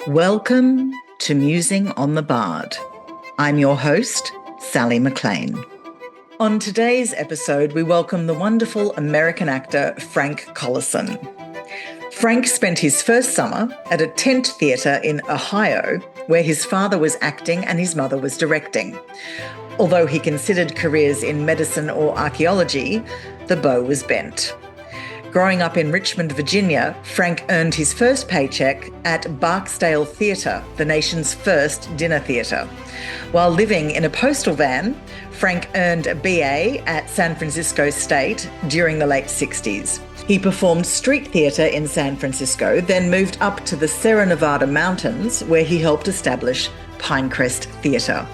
Welcome to Musing on the Bard. I'm your host, Sally McLean. On today's episode, we welcome the wonderful American actor Frank Collison. Frank spent his first summer at a tent theatre in Ohio, where his father was acting and his mother was directing. Although he considered careers in medicine or archaeology, the bow was bent. Growing up in Richmond, Virginia, Frank earned his first paycheck at Barksdale Theatre, the nation's first dinner theatre. While living in a postal van, Frank earned a BA at San Francisco State during the late 60s. He performed street theatre in San Francisco, then moved up to the Sierra Nevada mountains, where he helped establish Pinecrest Theatre.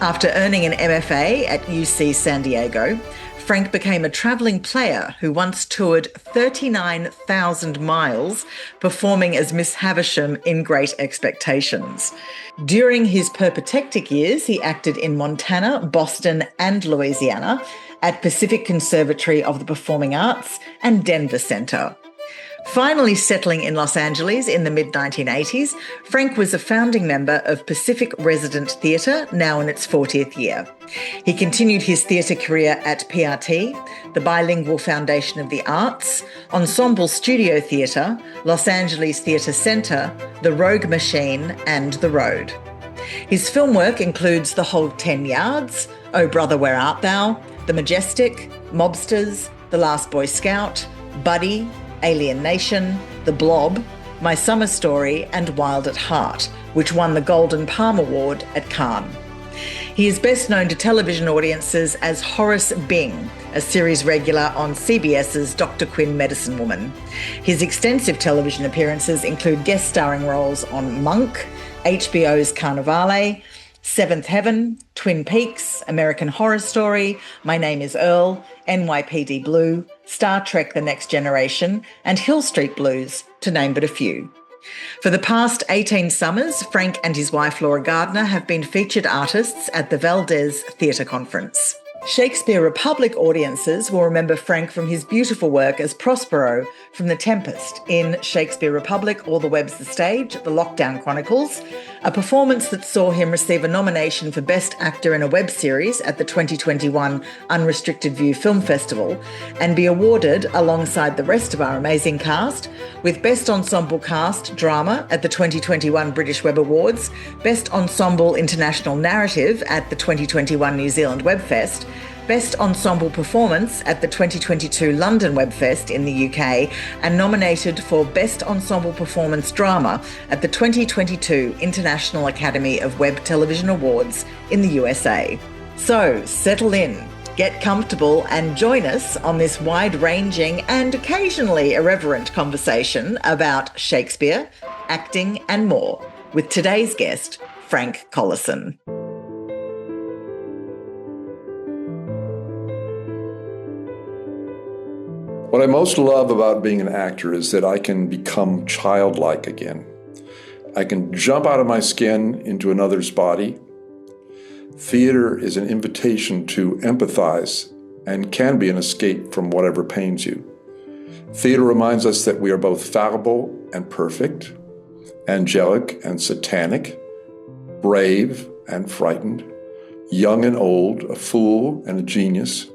After earning an MFA at UC San Diego, Frank became a travelling player who once toured 39,000 miles performing as Miss Havisham in Great Expectations. During his peripatetic years, he acted in Montana, Boston and Louisiana at Pacific Conservatory of the Performing Arts and Denver Center. Finally settling in Los Angeles in the mid-1980s, Frank was a founding member of Pacific Resident Theatre, now in its 40th year. He continued his theatre career at PRT, the Bilingual Foundation of the Arts, Ensemble Studio Theatre, Los Angeles Theatre Center, The Rogue Machine and The Road. His film work includes The Whole 10 Yards, Oh Brother Where Art Thou?, The Majestic, Mobsters, The Last Boy Scout, Buddy, Alien Nation, The Blob, My Summer Story and Wild at Heart, which won the Golden Palm Award at Cannes. He is best known to television audiences as Horace Bing, a series regular on CBS's Dr. Quinn Medicine Woman. His extensive television appearances include guest starring roles on Monk, HBO's Carnivale, Seventh Heaven, Twin Peaks, American Horror Story, My Name is Earl, NYPD Blue, Star Trek The Next Generation, and Hill Street Blues, to name but a few. For the past 18 summers, Frank and his wife Laura Gardner have been featured artists at the Valdez Theatre Conference. Shakespeare Republic audiences will remember Frank from his beautiful work as Prospero from The Tempest in Shakespeare Republic, All the Web's the Stage, The Lockdown Chronicles, a performance that saw him receive a nomination for Best Actor in a Web Series at the 2021 Unrestricted View Film Festival, and be awarded, alongside the rest of our amazing cast, with Best Ensemble Cast Drama at the 2021 British Web Awards, Best Ensemble International Narrative at the 2021 New Zealand Webfest, Best Ensemble Performance at the 2022 London Webfest in the UK, and nominated for Best Ensemble Performance Drama at the 2022 International Academy of Web Television Awards in the USA. So settle in, get comfortable and join us on this wide-ranging and occasionally irreverent conversation about Shakespeare, acting and more with today's guest, Frank Collison. What I most love about being an actor is that I can become childlike again. I can jump out of my skin into another's body. Theater is an invitation to empathize and can be an escape from whatever pains you. Theater reminds us that we are both fallible and perfect, angelic and satanic, brave and frightened, young and old, a fool and a genius.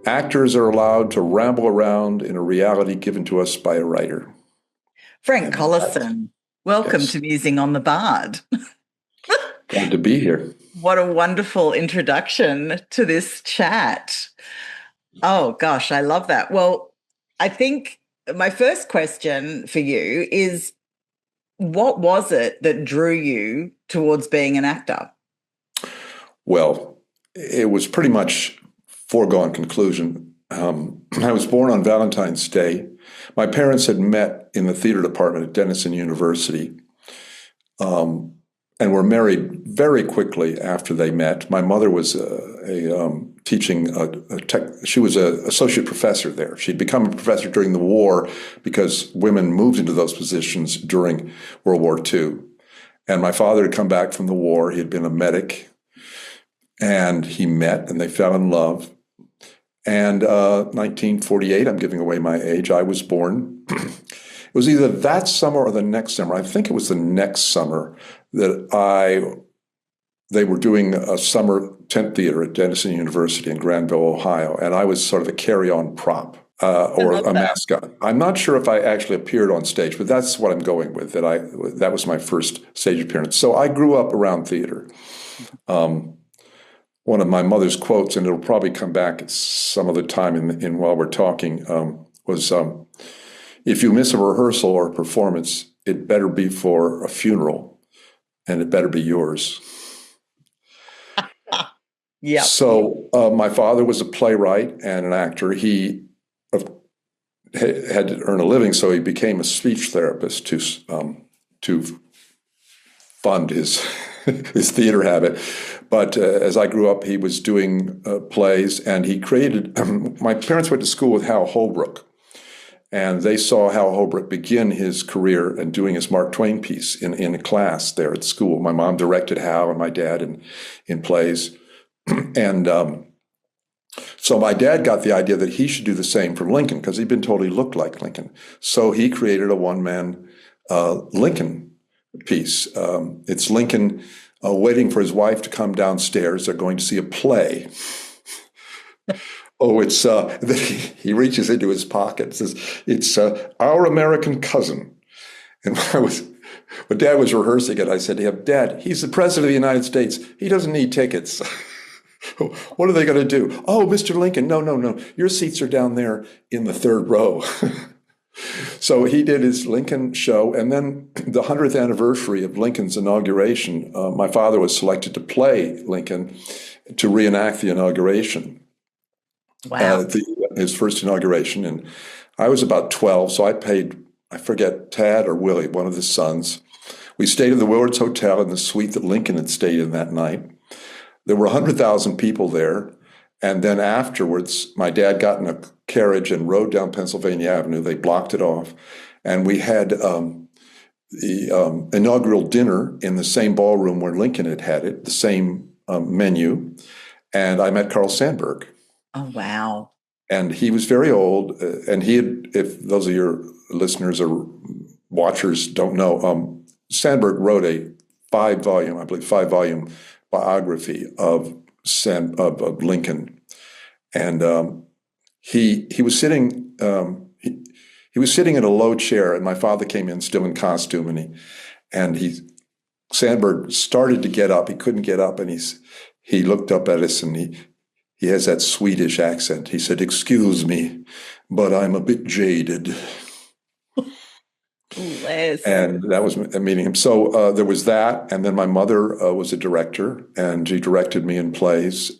Actors are allowed to ramble around in a reality given to us by a writer. Frank Collison, welcome to Musing on the Bard. Glad to be here. What a wonderful introduction to this chat. Oh, gosh, I love that. Well, I think my first question for you is, what was it that drew you towards being an actor? Well, it was pretty much foregone conclusion. I was born on Valentine's Day. My parents had met in the theater department at Denison University and were married very quickly after they met. My mother was teaching she was an associate professor there. She'd become a professor during the war because women moved into those positions during World War II. And my father had come back from the war. He had been a medic. And he met and they fell in love. And 1948, I'm giving away my age, I was born. It was either that summer or the next summer. I think it was the next summer that they were doing a summer tent theater at Denison University in Granville, Ohio, and I was sort of a carry-on prop or a mascot. I'm not sure if I actually appeared on stage, but that's what I'm going with. That was my first stage appearance. So I grew up around theater. One of my mother's quotes, and it'll probably come back some other time in while we're talking, was, if you miss a rehearsal or a performance, it better be for a funeral, and it better be yours. Yeah. So my father was a playwright and an actor. He had to earn a living, so he became a speech therapist to fund his his theater habit. But as I grew up, he was doing plays, and he created. My parents went to school with Hal Holbrook, and they saw Hal Holbrook begin his career and doing his Mark Twain piece in a class there at school. My mom directed Hal and my dad in plays. And so my dad got the idea that he should do the same for Lincoln because he'd been told he looked like Lincoln. So he created a one-man Lincoln piece. It's Lincoln waiting for his wife to come downstairs. They're going to see a play. He reaches into his pocket and says, it's Our American Cousin. And when Dad was rehearsing it, I said to him, Dad, he's the President of the United States. He doesn't need tickets. What are they going to do? Oh, Mr. Lincoln, no. Your seats are down there in the third row. So he did his Lincoln show. And then the 100th anniversary of Lincoln's inauguration, my father was selected to play Lincoln to reenact the inauguration. Wow. His first inauguration. And I was about 12, so I paid, I forget, Tad or Willie, one of his sons. We stayed at the Willards Hotel in the suite that Lincoln had stayed in that night. There were 100,000 people there. And then afterwards, my dad got in a carriage and rode down Pennsylvania Avenue. They blocked it off. And we had the inaugural dinner in the same ballroom where Lincoln had had it, the same menu. And I met Carl Sandburg. Oh, wow. And he was very old. And he had, if those of your listeners or watchers don't know, Sandburg wrote a 5-volume biography of Lincoln, and he was sitting he was sitting in a low chair, and my father came in still in costume, and Sandburg started to get up. He couldn't get up, and he looked up at us, and he has that Swedish accent. He said, "Excuse me, but I'm a bit jaded." And that was meeting him. So there was that. And then my mother was a director, and she directed me in plays.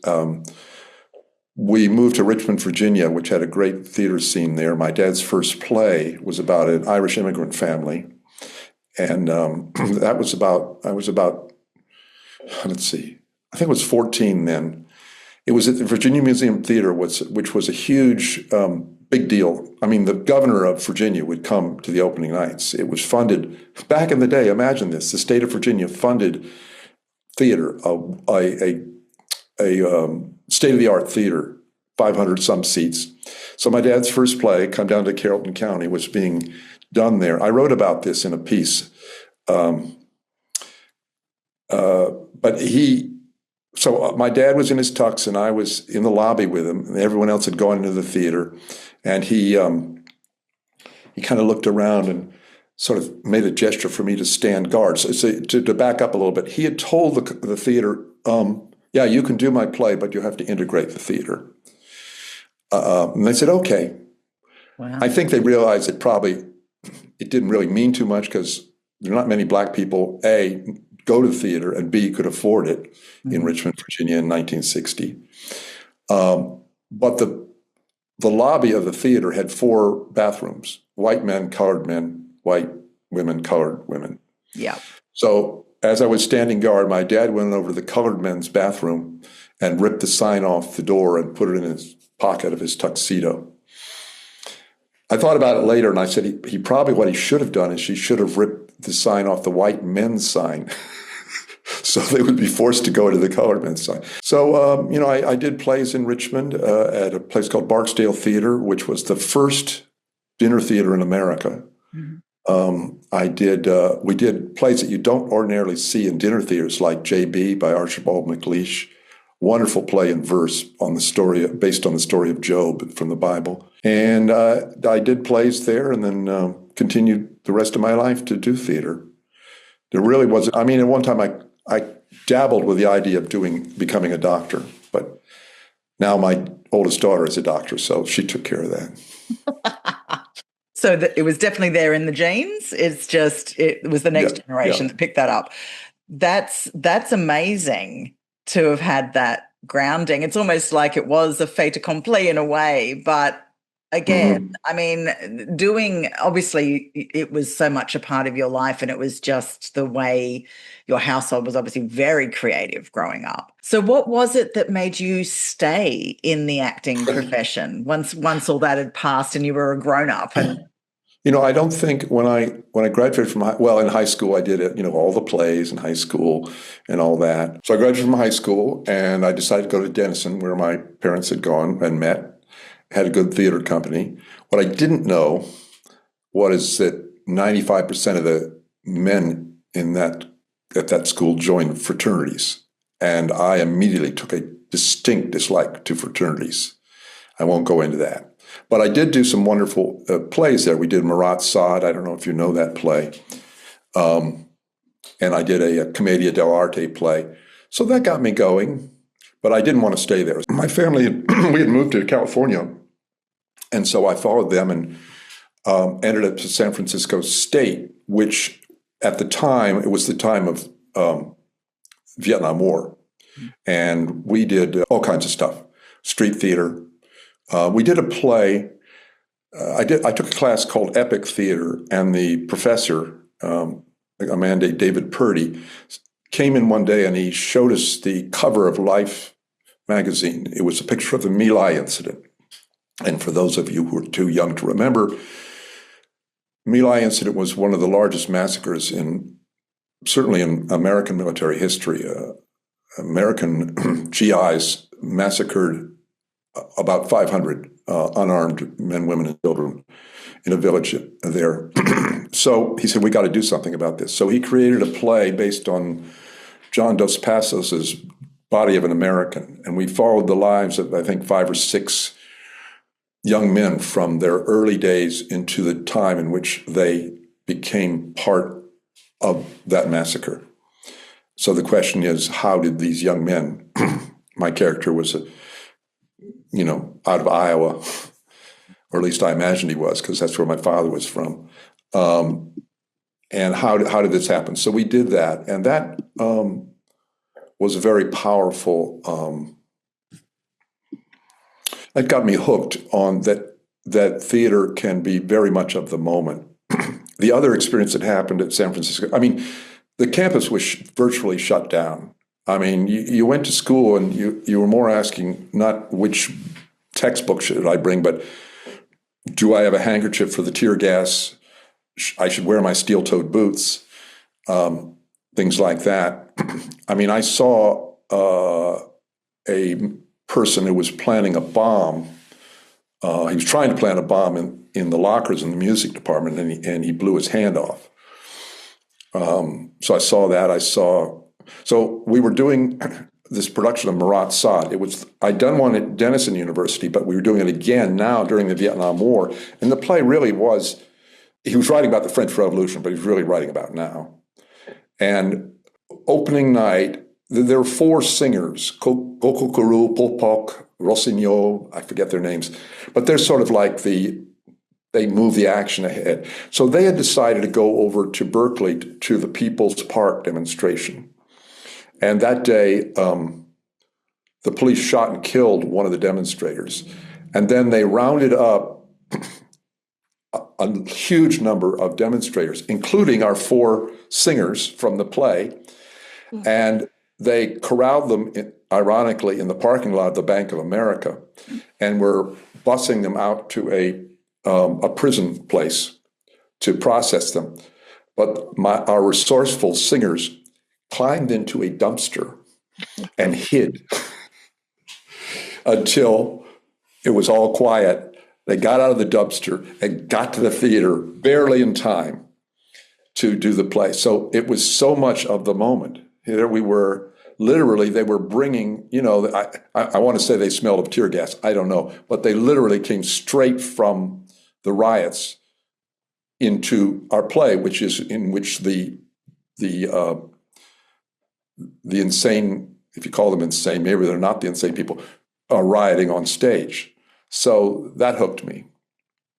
We moved to Richmond, Virginia, which had a great theater scene there. My dad's first play was about an Irish immigrant family. And I was about, let's see, I think it was 14 then. It was at the Virginia Museum Theater, which was a huge big deal. I mean, the governor of Virginia would come to the opening nights. It was funded back in the day. Imagine this: the state of Virginia funded theater, a state-of-the-art theater, 500 some seats. So my dad's first play, Come Down to Carrollton County, was being done there. I wrote about this in a piece, So my dad was in his tux, and I was in the lobby with him, and everyone else had gone into the theater. And he kind of looked around and sort of made a gesture for me to stand guard. So to back up a little bit, he had told the theater, yeah, you can do my play, but you have to integrate the theater. And they said, okay. Wow. I think they realized that it didn't really mean too much because there are not many Black people, A, go to the theater, and B, could afford it in Richmond, Virginia in 1960. But the lobby of the theater had 4 bathrooms: white men, colored men, white women, colored women. Yeah. So as I was standing guard, my dad went over to the colored men's bathroom and ripped the sign off the door and put it in his pocket of his tuxedo. I thought about it later, and I said he probably, what he should have done is he should have ripped the sign off the white men's sign. So they would be forced to go to the colored men's sign. So, I did plays in Richmond at a place called Barksdale Theater, which was the first dinner theater in America. We did plays that you don't ordinarily see in dinner theaters, like J.B. by Archibald MacLeish. Wonderful play in verse based on the story of Job from the Bible. And I did plays there, and then continued the rest of my life to do theater. There really wasn't. I mean, at one time I dabbled with the idea of becoming a doctor, but now my oldest daughter is a doctor, so she took care of that. So it was definitely there in the genes. It's just it was the next generation that picked that up. That's amazing to have had that grounding. It's almost like it was a fait accompli in a way, but again, I mean, obviously it was so much a part of your life, and it was just the way your household was obviously very creative growing up. So what was it that made you stay in the acting profession once all that had passed and you were a grown up? And I don't think when I graduated from in high school I did it, all the plays in high school and all that. So I graduated from high school and I decided to go to Denison, where my parents had gone and met. Had a good theater company. What I didn't know was that 95% of the men at that school joined fraternities, and I immediately took a distinct dislike to fraternities. I won't go into that, but I did do some wonderful plays there. We did Marat Sade. I don't know if you know that play, and I did a Commedia dell'arte play. So that got me going, but I didn't want to stay there. My family, we had moved to California. And so I followed them and ended up to San Francisco State, which at the time, it was the time of Vietnam War. And we did all kinds of stuff, street theater. We did a play. I took a class called Epic Theater, and the professor, a man named David Purdy, came in one day and he showed us the cover of Life magazine. It was a picture of the My Lai incident. And for those of you who are too young to remember, My Lai incident was one of the largest massacres certainly in American military history. American GIs massacred about 500 unarmed men, women, and children in a village there. So he said, we got to do something about this. So he created a play based on John Dos Passos's Body of an American. And we followed the lives of, I think, 5 or 6 young men from their early days into the time in which they became part of that massacre. So the question is, how did these young men, my character was, out of Iowa, or at least I imagined he was, because that's where my father was from. And how did this happen? So we did that, and that was a very powerful. That got me hooked on that theater can be very much of the moment. The other experience that happened at San Francisco, I mean, the campus was virtually shut down. I mean, you went to school and you were more asking not which textbook should I bring, but do I have a handkerchief for the tear gas? I should wear my steel-toed boots, things like that. I mean, I saw a person who was planning a bomb. He was trying to plant a bomb in the lockers in the music department, and he blew his hand off. So I saw that. So we were doing this production of Marat Sade. I'd done one at Denison University, but we were doing it again now during the Vietnam War. And the play really he was writing about the French Revolution, but he was really writing about now. And opening night, there were 4 singers, Gokokuru, Popok, Rossignol, I forget their names, but they're sort of like they move the action ahead. So they had decided to go over to Berkeley to the People's Park demonstration. And that day, the police shot and killed one of the demonstrators. And then they rounded up a huge number of demonstrators, including our 4 singers from the play. And they corralled them, ironically, in the parking lot of the Bank of America, and were busing them out to a prison place to process them. But our resourceful singers climbed into a dumpster and hid until it was all quiet. They got out of the dumpster and got to the theater barely in time to do the play. So it was so much of the moment. Here we were, literally, they were bringing, I want to say they smelled of tear gas. I don't know. But they literally came straight from the riots into our play, which is in which the insane, if you call them insane, maybe they're not the insane people, are rioting on stage. So that hooked me.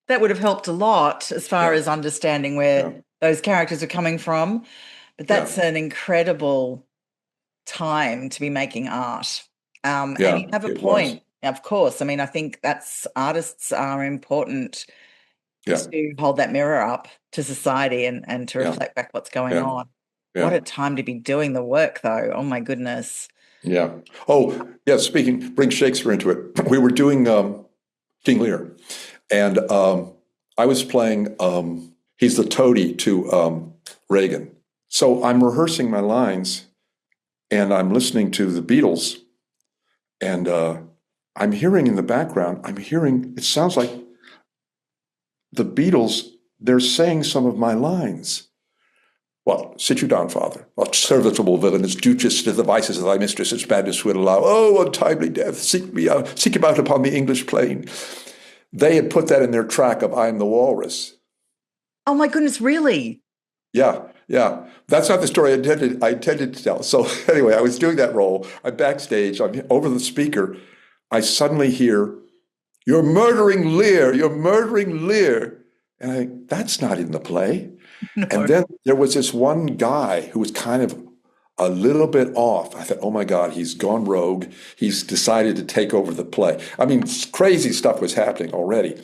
That would have helped a lot as far as understanding where those characters are coming from. But that's an incredible time to be making art. And you have a point, of course. I mean, I think artists are important to hold that mirror up to society and to reflect back what's going on. Yeah. What a time to be doing the work, though. Oh, my goodness. Yeah. Oh, yeah, bring Shakespeare into it. We were doing King Lear, and I was playing, he's the toady to Reagan. So I'm rehearsing my lines, and I'm listening to the Beatles, and I'm hearing in the background, it sounds like the Beatles, they're saying some of my lines. Well, sit you down, father. What serviceable villain is duchess to the vices of thy mistress, its madness would allow. Oh, untimely death, seek him out upon the English plain. They had put that in their track of I Am the Walrus. Oh my goodness, really? Yeah. That's not the story I intended to tell. So anyway, I was doing that role. I'm backstage, I'm over the speaker. I suddenly hear, "You're murdering Lear, you're murdering Lear." And that's not in the play. No. And then there was this one guy who was kind of a little bit off. I thought, oh my God, he's gone rogue. He's decided to take over the play. I mean, crazy stuff was happening already.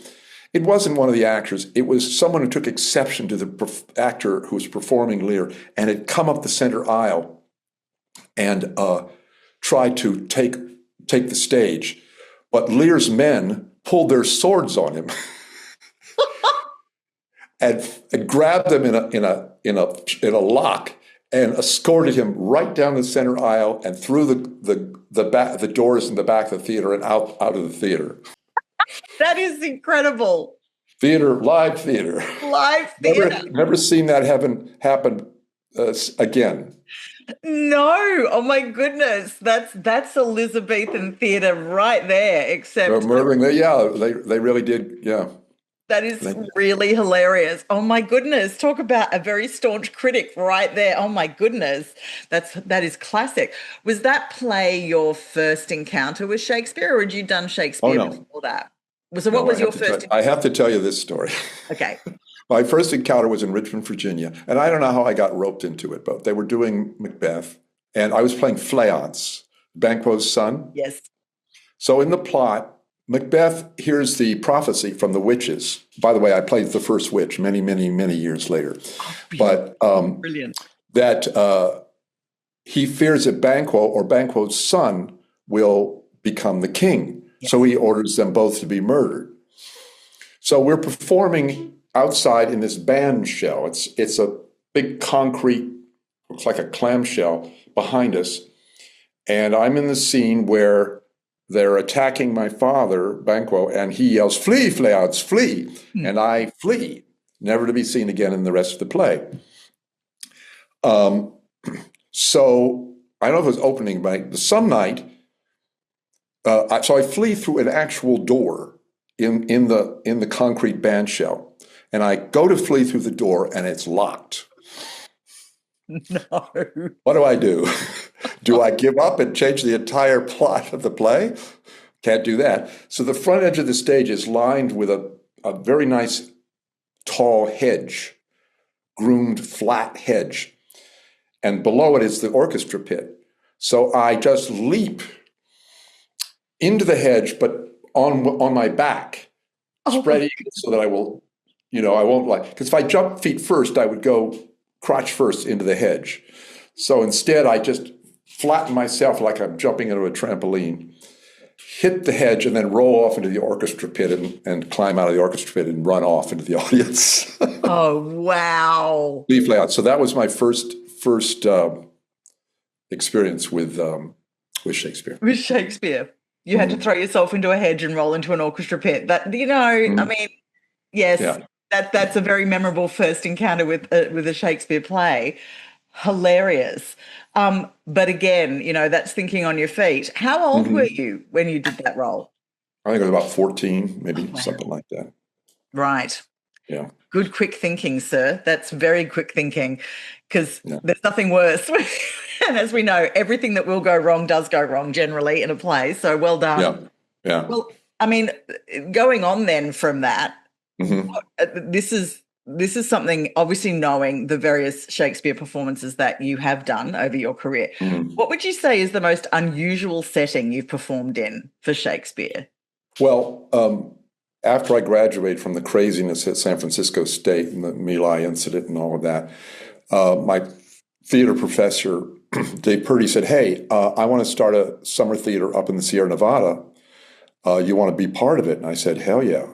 It wasn't one of the actors. It was someone who took exception to the actor who was performing Lear and had come up the center aisle and tried to take the stage. But Lear's men pulled their swords on him. And grabbed him in a lock and escorted him right down the center aisle and through the doors in the back of the theater and out of the theater. That is incredible. Live theater. Never seen that happen again. No, oh my goodness, that's Elizabethan theater right there. Except they're murdering. They really did. Yeah. That is really hilarious. Oh my goodness. Talk about a very staunch critic right there. Oh my goodness. That is classic. Was that play your first encounter with Shakespeare, or had you done Shakespeare before that? What was your first? I have to tell you this story. Okay. My first encounter was in Richmond, Virginia, and I don't know how I got roped into it, but they were doing Macbeth, and I was playing Fleance, Banquo's son. Yes. So in the plot, Macbeth hears the prophecy from the witches. By the way, I played the first witch many, many, many years later. But brilliant. That he fears that Banquo or Banquo's son will become the king. Yes. So he orders them both to be murdered. So we're performing outside in this band shell. It's a big concrete, looks like a clamshell behind us. And I'm in the scene where they're attacking my father, Banquo, and he yells, "Flee, Fleance, flee!" And I flee, never to be seen again in the rest of the play. So I don't know if it was opening night, but some night, so I flee through an actual door in the concrete band shell, and I go to flee through the door, and it's locked. No. What do? Do I give up and change the entire plot of the play? Can't do that. So the front edge of the stage is lined with a very nice tall hedge, groomed flat hedge. And below it is the orchestra pit. So I just leap into the hedge, but on my back, spreading so that I will, I won't because if I jump feet first, I would go crotch first into the hedge. So instead, I just flatten myself like I'm jumping into a trampoline, hit the hedge, and then roll off into the orchestra pit and climb out of the orchestra pit and run off into the audience. Oh, wow. Leave layout. So that was my first experience with Shakespeare. With Shakespeare. You had to throw yourself into a hedge and roll into an orchestra pit. That, I mean, yes. Yeah. That's a very memorable first encounter with a Shakespeare play. Hilarious. But again, that's thinking on your feet. How old were Hmm. you when you did that role? I think it was about 14, Oh, maybe wow. something like that. Right. Yeah. Good quick thinking, sir. That's very quick thinking, because Yeah. there's nothing worse. And as we know, everything that will go wrong does go wrong generally in a play. So well Yeah. done. Yeah. Well, I mean, going on then from that, Hmm. this is something, obviously knowing the various Shakespeare performances that you have done over your career. Hmm. What would you say is the most unusual setting you've performed in for Shakespeare? Well, after I graduated from the craziness at San Francisco State and the My Lai incident and all of that, my theater professor, Dave Purdy, said, "Hey, I want to start a summer theater up in the Sierra Nevada. You want to be part of it?" And I said, "Hell yeah."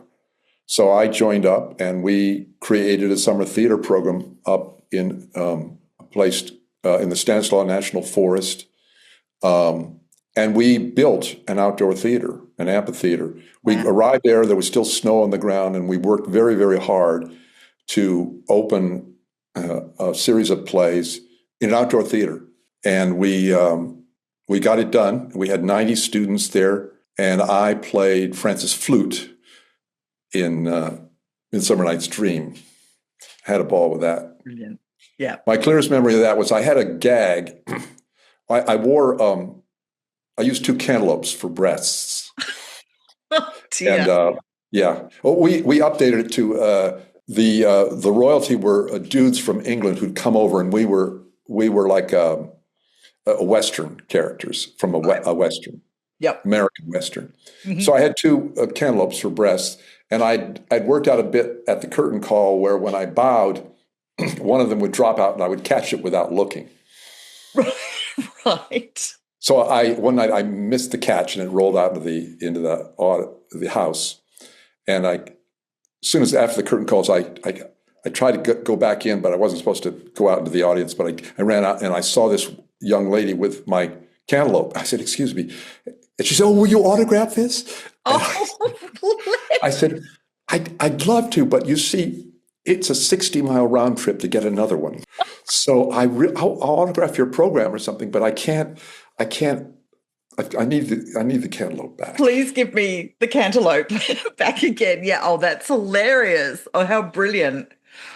So I joined up and we created a summer theater program up in a place in the Stanislaus National Forest. And we built an outdoor theater, an amphitheater. We Wow. arrived there was still snow on the ground, and we worked very, very hard to open a series of plays in an outdoor theater. And we got it done. We had 90 students there, and I played Francis Flute in Midsummer Night's Dream. I had a ball with that. Brilliant. Yeah. My clearest memory of that was I had a gag. I wore I used two cantaloupes for breasts, Oh, dear. and yeah, well, we updated it to the royalty were dudes from England who'd come over, and we were like a Western characters from a Western, Yep. American Western. Mhm. So I had two cantaloupes for breasts, and I'd worked out a bit at the curtain call where when I bowed, one of them would drop out, and I would catch it without looking. Right. So one night I missed the catch and it rolled out into the house. And as soon as after the curtain calls, I tried to go back in, but I wasn't supposed to go out into the audience. But I ran out and I saw this young lady with my cantaloupe. I said, "Excuse me," and she said, "Oh, will you autograph this?" And Oh, I said, "I'd love to, but you see, it's a 60-mile round trip to get another one. So I'll autograph your program or something, but I can't. I need the cantaloupe back." please give me the cantaloupe back again. Yeah. Oh, that's hilarious. Oh, how brilliant.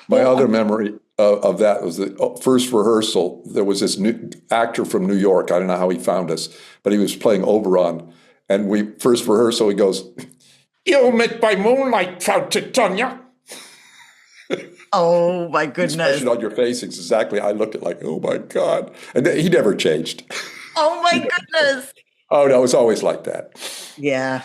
My Well, other memory of that was the first rehearsal. There was this new actor from New York. I don't know how he found us, but he was playing Oberon. And first rehearsal, he goes, "You met by moonlight, proud Titania." oh my The goodness. expression on your face is exactly. I looked at like, oh my God, and he never changed. Oh my He never changed. goodness. Oh no, it's always like that. Yeah.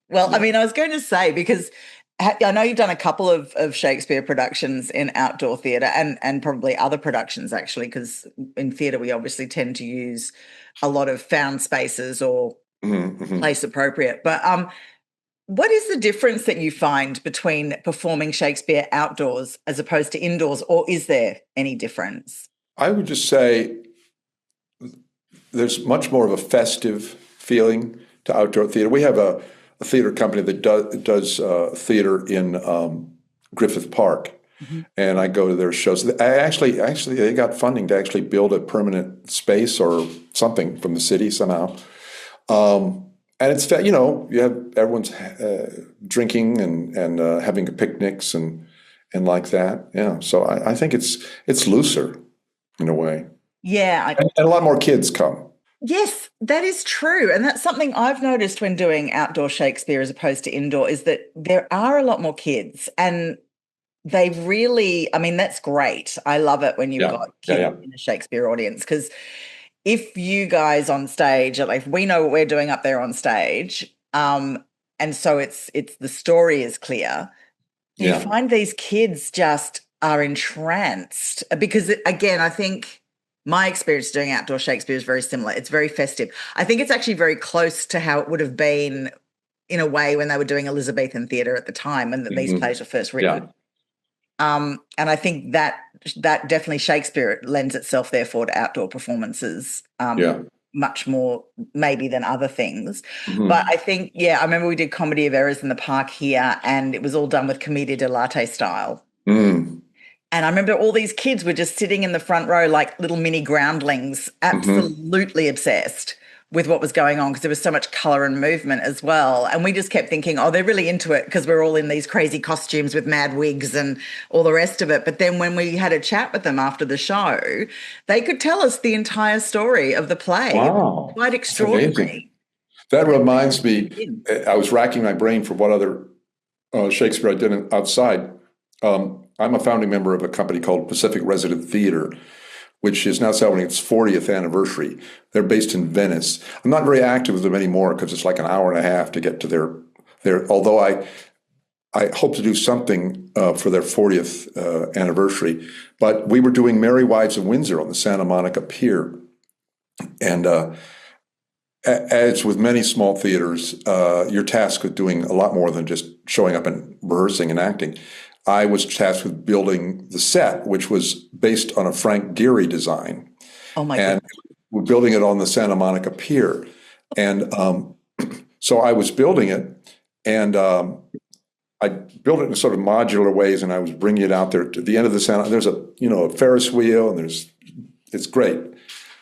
Well, I Yeah. mean, I was going to say, because I know you've done a couple of Shakespeare productions in outdoor theatre, and probably other productions actually, because in theatre we obviously tend to use a lot of found spaces or Mm-hmm, mm-hmm. place appropriate. But what is the difference that you find between performing Shakespeare outdoors as opposed to indoors, or is there any difference? I would just say there's much more of a festive feeling to outdoor theater. We have a theater company that does theater in Griffith Park, Mhm. and I go to their shows. Actually, they got funding to actually build a permanent space or something from the city somehow. And it's you have everyone's drinking and having picnics and like that. Yeah, so I think it's looser in a way, Yeah, and a lot more kids come. yes, that is true. And that's something I've noticed when doing outdoor Shakespeare as opposed to indoor, is that there are a lot more kids, and they really, I mean, that's great. I love it when you've Yeah, got yeah, kids yeah. in a Shakespeare audience, because if you guys on stage, like, if we know what we're doing up there on stage, and so it's the story is clear, you Yeah. find these kids just are entranced, because again, I think my experience doing outdoor Shakespeare is very similar. It's very festive. I think it's actually very close to how it would have been in a way when they were doing Elizabethan theatre at the time, and that these Mhm. plays were first Yeah. written. And I think that definitely Shakespeare lends itself therefore to outdoor performances Yeah. much more maybe than other things. Mm-hmm. But I think, I remember we did Comedy of Errors in the park here, and it was all done with Commedia dell'arte style. Mm. And I remember all these kids were just sitting in the front row like little mini groundlings, absolutely obsessed with what was going on because there was so much colour and movement as well. And we just kept thinking, oh, they're really into it because we're all in these crazy costumes with mad wigs and all the rest of it. But then when we had a chat with them after the show, they could tell us the entire story of the play. Wow. Quite extraordinary. That reminds me, I was racking my brain for what other Shakespeare I did outside. I'm a founding member of a company called Pacific Resident Theatre, which is now celebrating its 40th anniversary. They're based in Venice. I'm not very active with them anymore because it's like an hour and a half to get to their although I hope to do something for their 40th anniversary. But we were doing Merry Wives of Windsor on the Santa Monica Pier. And as with many small theaters, you're tasked with doing a lot more than just showing up and rehearsing and acting. I was tasked with building the set, which was based on a Frank Gehry design. Oh my and goodness. We're building it on the Santa Monica Pier. And so I was building it, and I built it in sort of modular ways, and I was bringing it out there to the end of the Santa. There's a Ferris wheel, and it's great.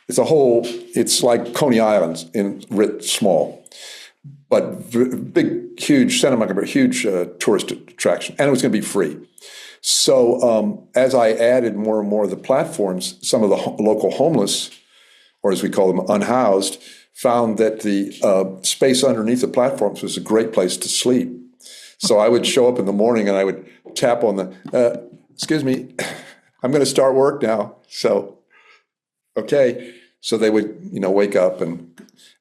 It's like Coney Island in writ small. But big, huge Santa Monica, huge tourist attraction, and it was going to be free. So as I added more and more of the platforms, some of the local homeless, or as we call them, unhoused, found that the space underneath the platforms was a great place to sleep. So I would show up in the morning and I would tap on the, excuse me, I'm going to start work now. So, okay. So they would, wake up and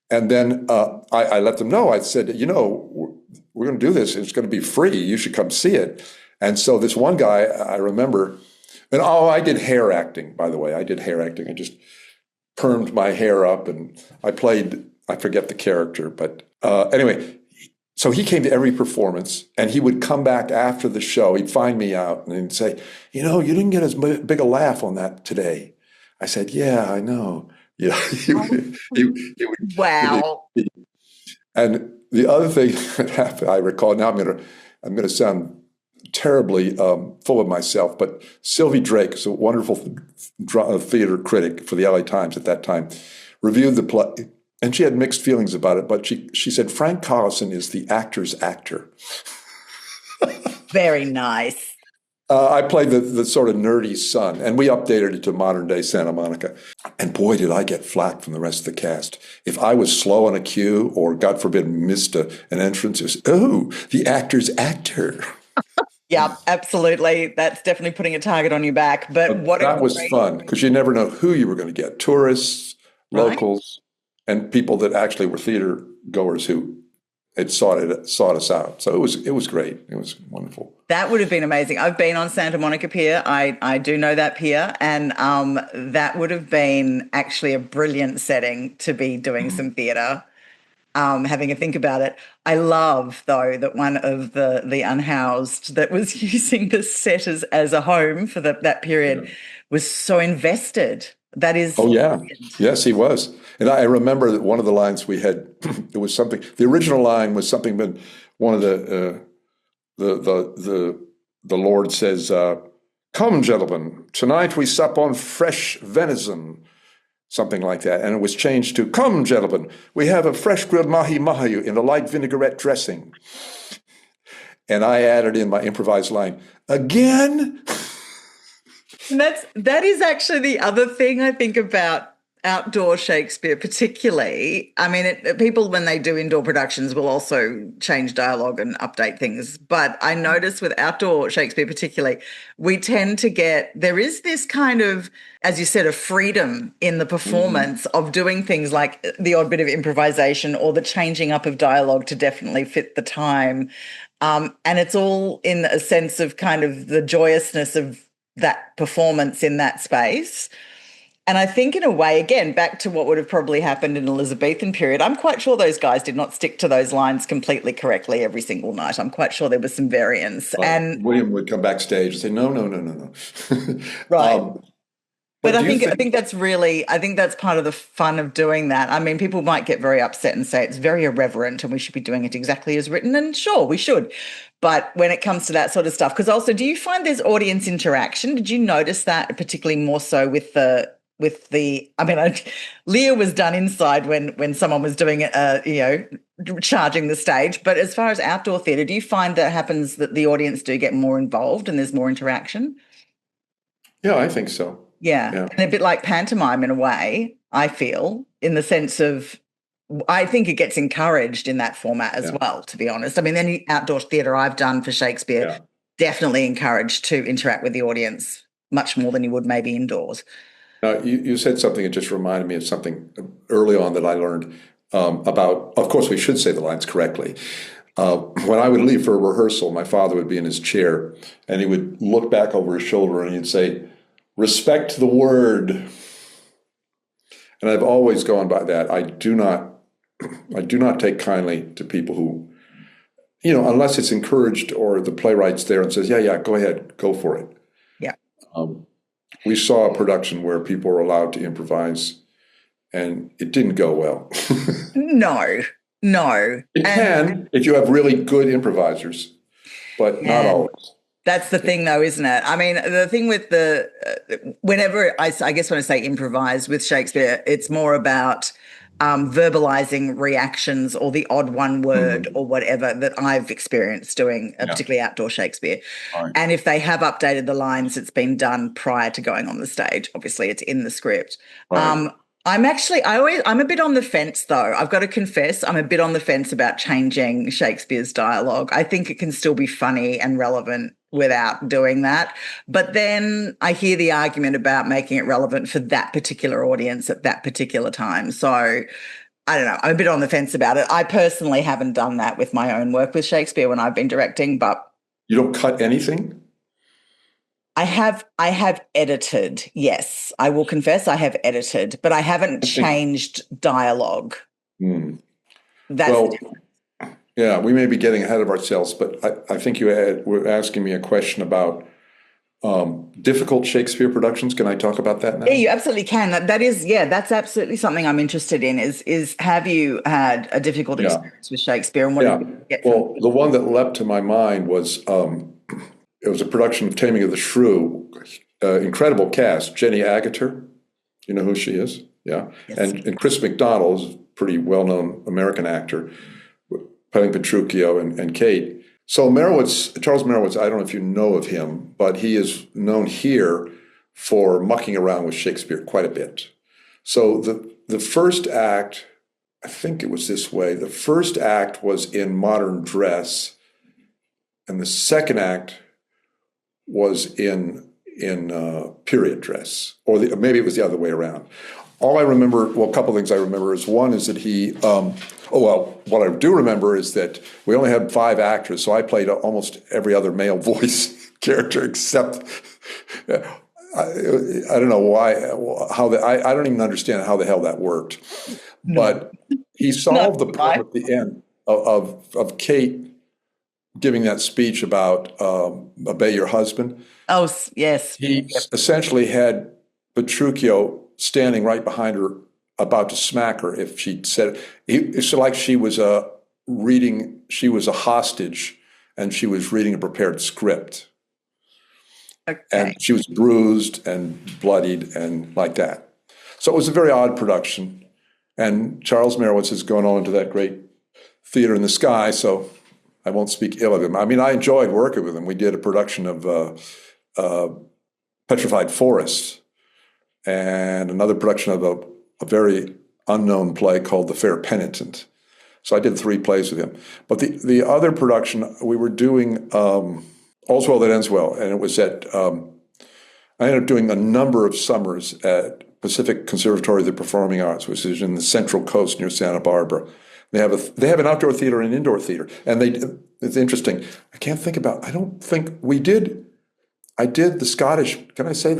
then I let them know. I said, we're going to do this. It's going to be free. You should come see it. And so this one guy, I remember, and I did hair acting, by the way. I did hair acting. I just permed my hair up and I forget the character. But anyway, so he came to every performance and he would come back after the show. He'd find me out and he'd say, you didn't get as big a laugh on that today. I said, yeah, I know. Yeah, he would, wow. And the other thing that happened, I recall now, I'm going to sound terribly full of myself, but Sylvie Drake is a wonderful theater critic for the LA Times at that time, reviewed the play, and she had mixed feelings about it. But she said Frank Collison is the actor's actor. Very nice. I played the sort of nerdy son, and we updated it to modern day Santa Monica. And boy, did I get flack from the rest of the cast. If I was slow on a cue or, God forbid, missed an entrance, it was, the actor's actor. Yeah, absolutely. That's definitely putting a target on your back. But that was fun because you never know who you were going to get. Tourists, locals, and people that actually were theater goers who had sought us out. So it was great. It was wonderful. That would have been amazing. I've been on Santa Monica Pier. I do know that pier. And that would have been actually a brilliant setting to be doing some theatre, having a think about it. I love, though, that one of the unhoused that was using the set as a home for that period was so invested. That is. Oh, yeah. Brilliant. Yes, he was. And I remember that one of the lines we had, it was something, the original line was something that one of the Lord says, come, gentlemen, tonight we sup on fresh venison, something like that. And it was changed to, come, gentlemen, we have a fresh grilled mahi-mahi in a light vinaigrette dressing. And I added in my improvised line, again? And that is actually the other thing I think about outdoor Shakespeare particularly. I mean, people when they do indoor productions will also change dialogue and update things. But I notice with outdoor Shakespeare particularly, we tend to there is this kind of, as you said, a freedom in the performance of doing things like the odd bit of improvisation or the changing up of dialogue to definitely fit the time. And it's all in a sense of kind of the joyousness of that performance in that space. And I think in a way, again, back to what would have probably happened in Elizabethan period, I'm quite sure those guys did not stick to those lines completely correctly every single night. I'm quite sure there was some variance. And William would come backstage and say, no. Right. But I think that's part of the fun of doing that. I mean, people might get very upset and say it's very irreverent and we should be doing it exactly as written. And sure, we should. But when it comes to that sort of stuff, because also, do you find there's audience interaction? Did you notice that particularly more so with the Lear was done inside when someone was doing it, charging the stage. But as far as outdoor theatre, do you find that happens that the audience do get more involved and there's more interaction? Yeah, I think so. Yeah. And a bit like pantomime in a way, I feel, in the sense of, I think it gets encouraged in that format as well, to be honest. I mean, any outdoor theatre I've done for Shakespeare, definitely encouraged to interact with the audience much more than you would maybe indoors. You said something that just reminded me of something early on that I learned about, of course, we should say the lines correctly. When I would leave for a rehearsal, my father would be in his chair and he would look back over his shoulder and he'd say, "Respect the word." And I've always gone by that. I do not take kindly to people who, unless it's encouraged or the playwright's there and says, yeah, go ahead, go for it. Yeah. We saw a production where people were allowed to improvise and it didn't go well. No. It can if you have really good improvisers, but not always. That's the thing, though, isn't it? I mean, the thing with whenever I guess when I say improvise with Shakespeare, it's more about verbalizing reactions or the odd one word or whatever that I've experienced doing, particularly outdoor Shakespeare. Right. And if they have updated the lines, it's been done prior to going on the stage. Obviously, it's in the script. Right. I'm a bit on the fence, though. I've got to confess, I'm a bit on the fence about changing Shakespeare's dialogue. I think it can still be funny and relevant without doing that. But then I hear the argument about making it relevant for that particular audience at that particular time. So I don't know. I'm a bit on the fence about it. I personally haven't done that with my own work with Shakespeare when I've been directing, but... You don't cut anything? I have edited, yes. I will confess I have edited, but I haven't changed dialogue. That's yeah, we may be getting ahead of ourselves, but I think you were asking me a question about difficult Shakespeare productions. Can I talk about that now? Yeah, you absolutely can. That's absolutely something I'm interested in is have you had a difficult experience with Shakespeare? And what did you get from it? The one that leapt to my mind was... it was a production of Taming of the Shrew, incredible cast. Jenny Agutter, you know who she is? Yeah. Yes. And Chris McDonald is a pretty well-known American actor, playing Petruchio and Kate. So Charles Merowitz, I don't know if you know of him, but he is known here for mucking around with Shakespeare quite a bit. So the first act, I think it was this way, the first act was in modern dress, and the second act was in period dress, or maybe it was the other way around. All I remember, a couple of things I remember is one is that what I do remember is that we only had 5 actors, so I played almost every other male voice character except, I don't know why, I don't even understand how the hell that worked. But he solved the problem at the end of Kate giving that speech about obey your husband. Oh, yes. He essentially had Petruchio standing right behind her about to smack her if she said it's like she was a hostage and she was reading a prepared script. Okay. And she was bruised and bloodied and like that. So it was a very odd production. And Charles Merowitz has gone on to that great Theater in the Sky, so I won't speak ill of him. I mean, I enjoyed working with him. We did a production of Petrified Forest and another production of a very unknown play called The Fair Penitent. So I did 3 plays with him. But the other production, we were doing All's Well That Ends Well, and it was at, I ended up doing a number of summers at Pacific Conservatory of the Performing Arts, which is in the Central Coast near Santa Barbara. They have an outdoor theater and an indoor theater. And it's interesting. I don't think we did. I did the Scottish, can I say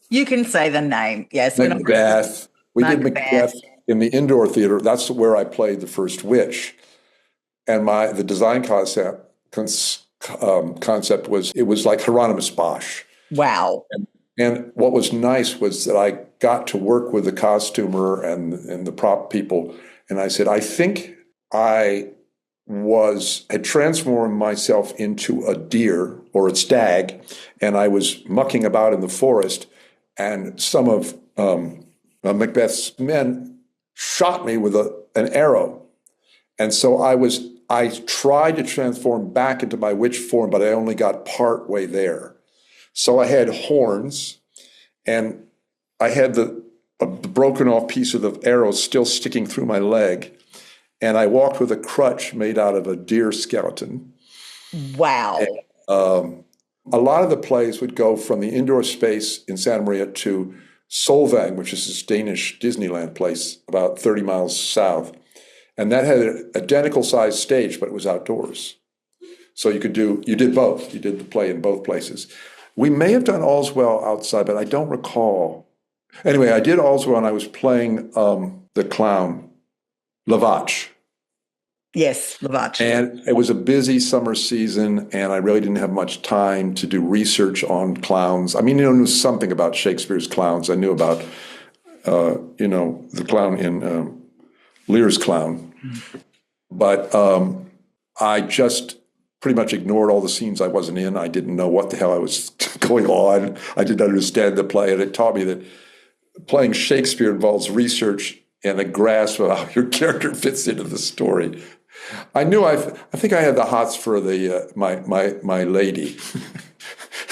You can say the name, yes. Macbeth. We did Macbeth in the indoor theater. That's where I played the first witch. And the design concept was, it was like Hieronymus Bosch. Wow. And what was nice was that I got to work with the costumer and the prop people. And I said, I think I had transformed myself into a deer or a stag, and I was mucking about in the forest, and some of Macbeth's men shot me with an arrow. And so I tried to transform back into my witch form, but I only got part way there. So I had horns, and I had the broken off piece of the arrow still sticking through my leg. And I walked with a crutch made out of a deer skeleton. Wow. And, a lot of the plays would go from the indoor space in Santa Maria to Solvang, which is this Danish Disneyland place about 30 miles south. And that had an identical sized stage, but it was outdoors. So you did both. You did the play in both places. We may have done All's Well outside, but I don't recall. Anyway, I did All's Well, and I was playing the clown, Lavach. Yes, Lavach. And it was a busy summer season, and I really didn't have much time to do research on clowns. I mean, I knew something about Shakespeare's clowns. I knew about, the clown in Lear's Clown. Mm-hmm. But I just pretty much ignored all the scenes I wasn't in. I didn't know what the hell I was going on. I didn't understand the play, and it taught me that playing Shakespeare involves research and a grasp of how your character fits into the story. I think I had the hots for my lady.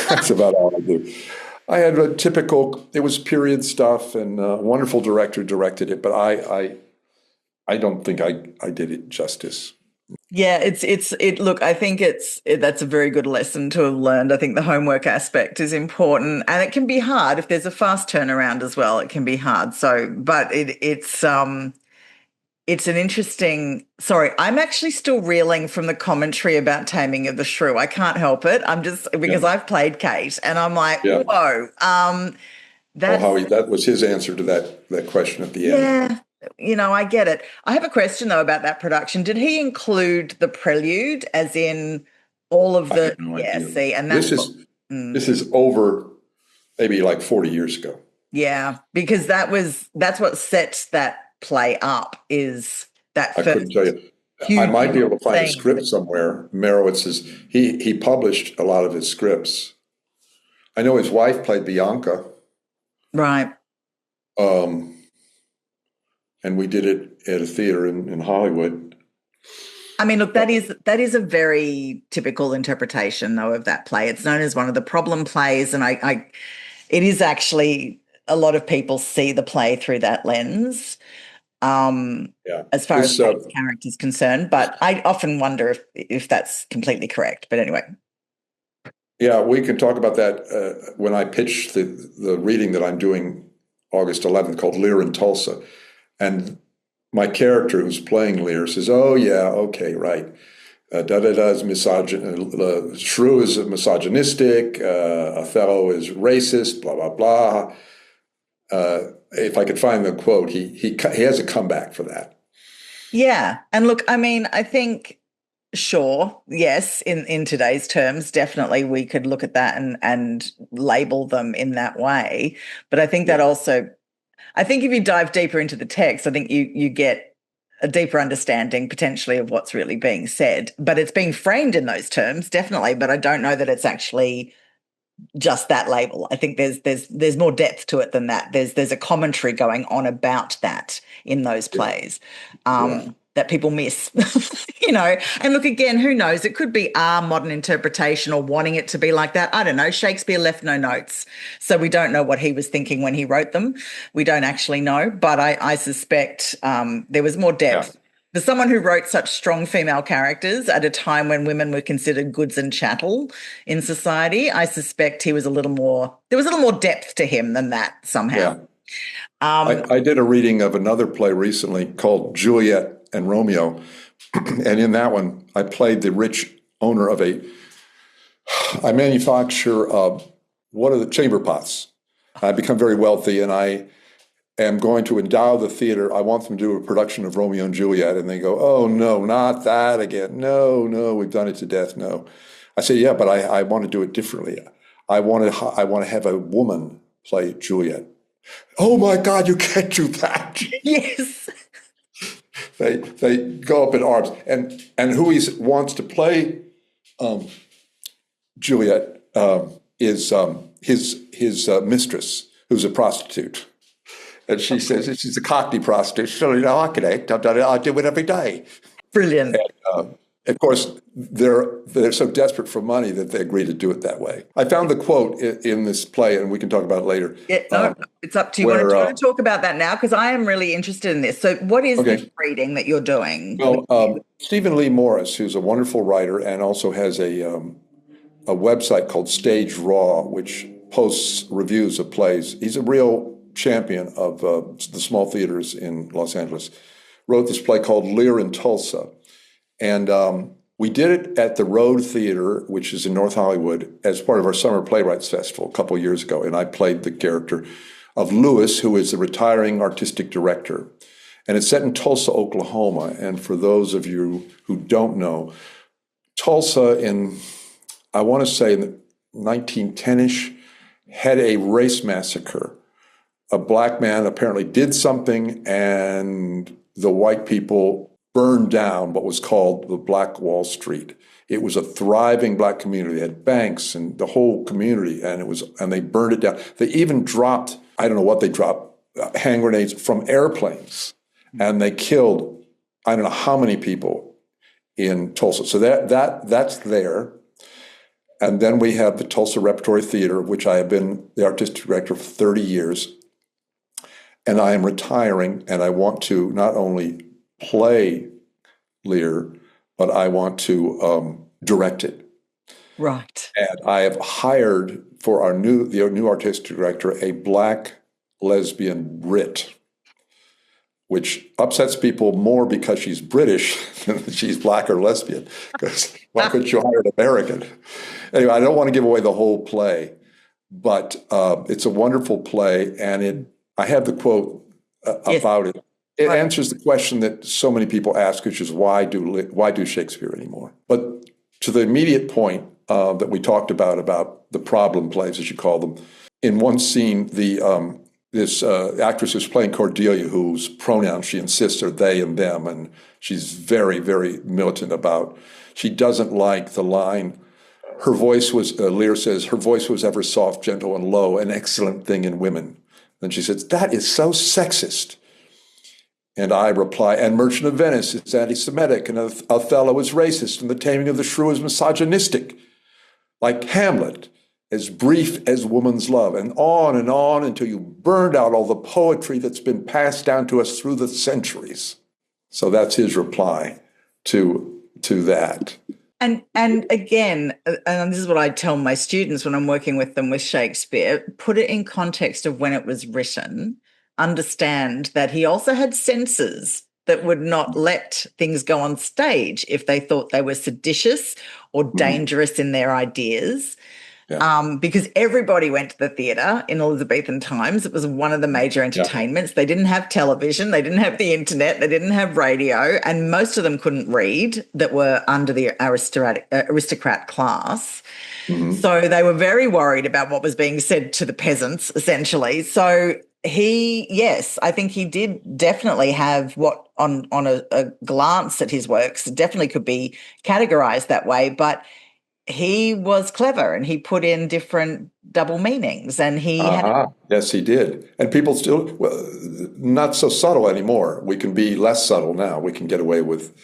That's about all I do. I had it was period stuff, and a wonderful director directed it, but I don't think I did it justice. Yeah, look, I think that's a very good lesson to have learned. I think the homework aspect is important, and it can be hard if there's a fast turnaround as well. It can be hard. So, but it's an interesting, sorry, I'm actually still reeling from the commentary about Taming of the Shrew. I can't help it. I'm just, because I've played Kate, and I'm like, whoa. That was his answer to that question at the end. Yeah, I get it. I have a question, though, about that production. Did he include the prelude, as in all of the... I have no idea. See, and this is over maybe like 40 years ago. Yeah, because that's what sets that play up, is that I couldn't tell you. I might be able to find a script somewhere. Merowitz's, he published a lot of his scripts. I know his wife played Bianca. Right. And we did it at a theater in Hollywood. I mean, look, that is a very typical interpretation, though, of that play. It's known as one of the problem plays, and it is actually, a lot of people see the play through that lens. As far as the character is concerned, but I often wonder if that's completely correct. But anyway, yeah, we can talk about that when I pitch the reading that I'm doing August 11th called Lear in Tulsa, and my character who's playing Lear says, "Oh yeah, okay, right. Is misogyn. Shrew is misogynistic. Othello is racist. Blah blah blah." If I could find the quote, he has a comeback for that. Yeah, and look, I mean, I think, sure, yes, in today's terms, definitely we could look at that and label them in that way. But I think that also, I think if you dive deeper into the text, I think you get a deeper understanding potentially of what's really being said. But it's being framed in those terms, definitely. But I don't know that it's actually just that label. I think there's more depth to it than that. There's a commentary going on about that in those plays that people miss, And look, again, who knows? It could be our modern interpretation or wanting it to be like that. I don't know. Shakespeare left no notes, so we don't know what he was thinking when he wrote them. We don't actually know, but I suspect there was more depth. Yeah. For someone who wrote such strong female characters at a time when women were considered goods and chattel in society, I suspect there was a little more depth to him than that somehow. Yeah. I did a reading of another play recently called Juliet and Romeo. And in that one, I played the rich owner of I manufacture what are the chamber pots. I've become very wealthy, and I am going to endow the theater. I want them to do a production of Romeo and Juliet. And they go, "Oh, no, not that again. No, we've done it to death. No." I say, "Yeah, but I want to do it differently. I want to have a woman play Juliet. Oh my God, you can't do that. Yes. They go up in arms. And who he wants to play Juliet is his mistress, who's a prostitute. And she says, she's a Cockney prostitute. So, I can act. I do it every day. Brilliant. And, of course, they're so desperate for money that they agree to do it that way. I found the quote in this play, and we can talk about it later. Yeah, it's up to you. Do you want to talk about that now? Because I am really interested in this. So what is this reading that you're doing? Well, Stephen Lee Morris, who's a wonderful writer and also has a website called Stage Raw, which posts reviews of plays. He's a real champion of the small theaters in Los Angeles. Wrote this play called Lear in Tulsa. And we did it at the Road Theater, which is in North Hollywood, as part of our Summer Playwrights Festival a couple of years ago. And I played the character of Lewis, who is the retiring artistic director. And it's set in Tulsa, Oklahoma. And for those of you who don't know, Tulsa I want to say in the 1910-ish, had a race massacre. A black man apparently did something, and the white people burned down what was called the Black Wall Street. It was a thriving black community. They had banks and the whole community, and they burned it down. They even dropped, I don't know what they dropped, hand grenades from airplanes, and they killed, I don't know how many people in Tulsa. So that's there. And then we have the Tulsa Repertory Theater, of which I have been the artistic director for 30 years. And I am retiring, and I want to not only play Lear, but I want to direct it. Right. And I have hired for the new artistic director a black lesbian Brit, which upsets people more because she's British than she's black or lesbian. Because why couldn't you hire an American? Anyway, I don't want to give away the whole play, but it's a wonderful play, and I have the quote about it. It answers the question that so many people ask, which is why do Shakespeare anymore? But to the immediate point that we talked about the problem plays, as you call them, in one scene, this actress who's playing Cordelia, whose pronouns she insists are they and them, and she's very, very militant about. She doesn't like the line. Her voice was, Lear says, her voice was ever soft, gentle, and low, an excellent thing in women. And she says, that is so sexist. And I reply, and Merchant of Venice is anti-Semitic, and Othello is racist, and The Taming of the Shrew is misogynistic. Like Hamlet, as brief as woman's love, and on until you burned out all the poetry that's been passed down to us through the centuries. So that's his reply to that. And again, and this is what I tell my students when I'm working with them with Shakespeare, put it in context of when it was written. Understand that he also had censors that would not let things go on stage if they thought they were seditious or dangerous in their ideas. Yeah. Because everybody went to the theatre in Elizabethan times. It was one of the major entertainments. Yeah. They didn't have television. They didn't have the internet. They didn't have radio. And most of them couldn't read that were under the aristocrat class. Mm-hmm. So they were very worried about what was being said to the peasants, essentially. So I think he did definitely have what on a glance at his works definitely could be categorized that way, but he was clever and he put in different double meanings and he Yes, he did. And people still, not so subtle anymore. We can be less subtle now. We can get away with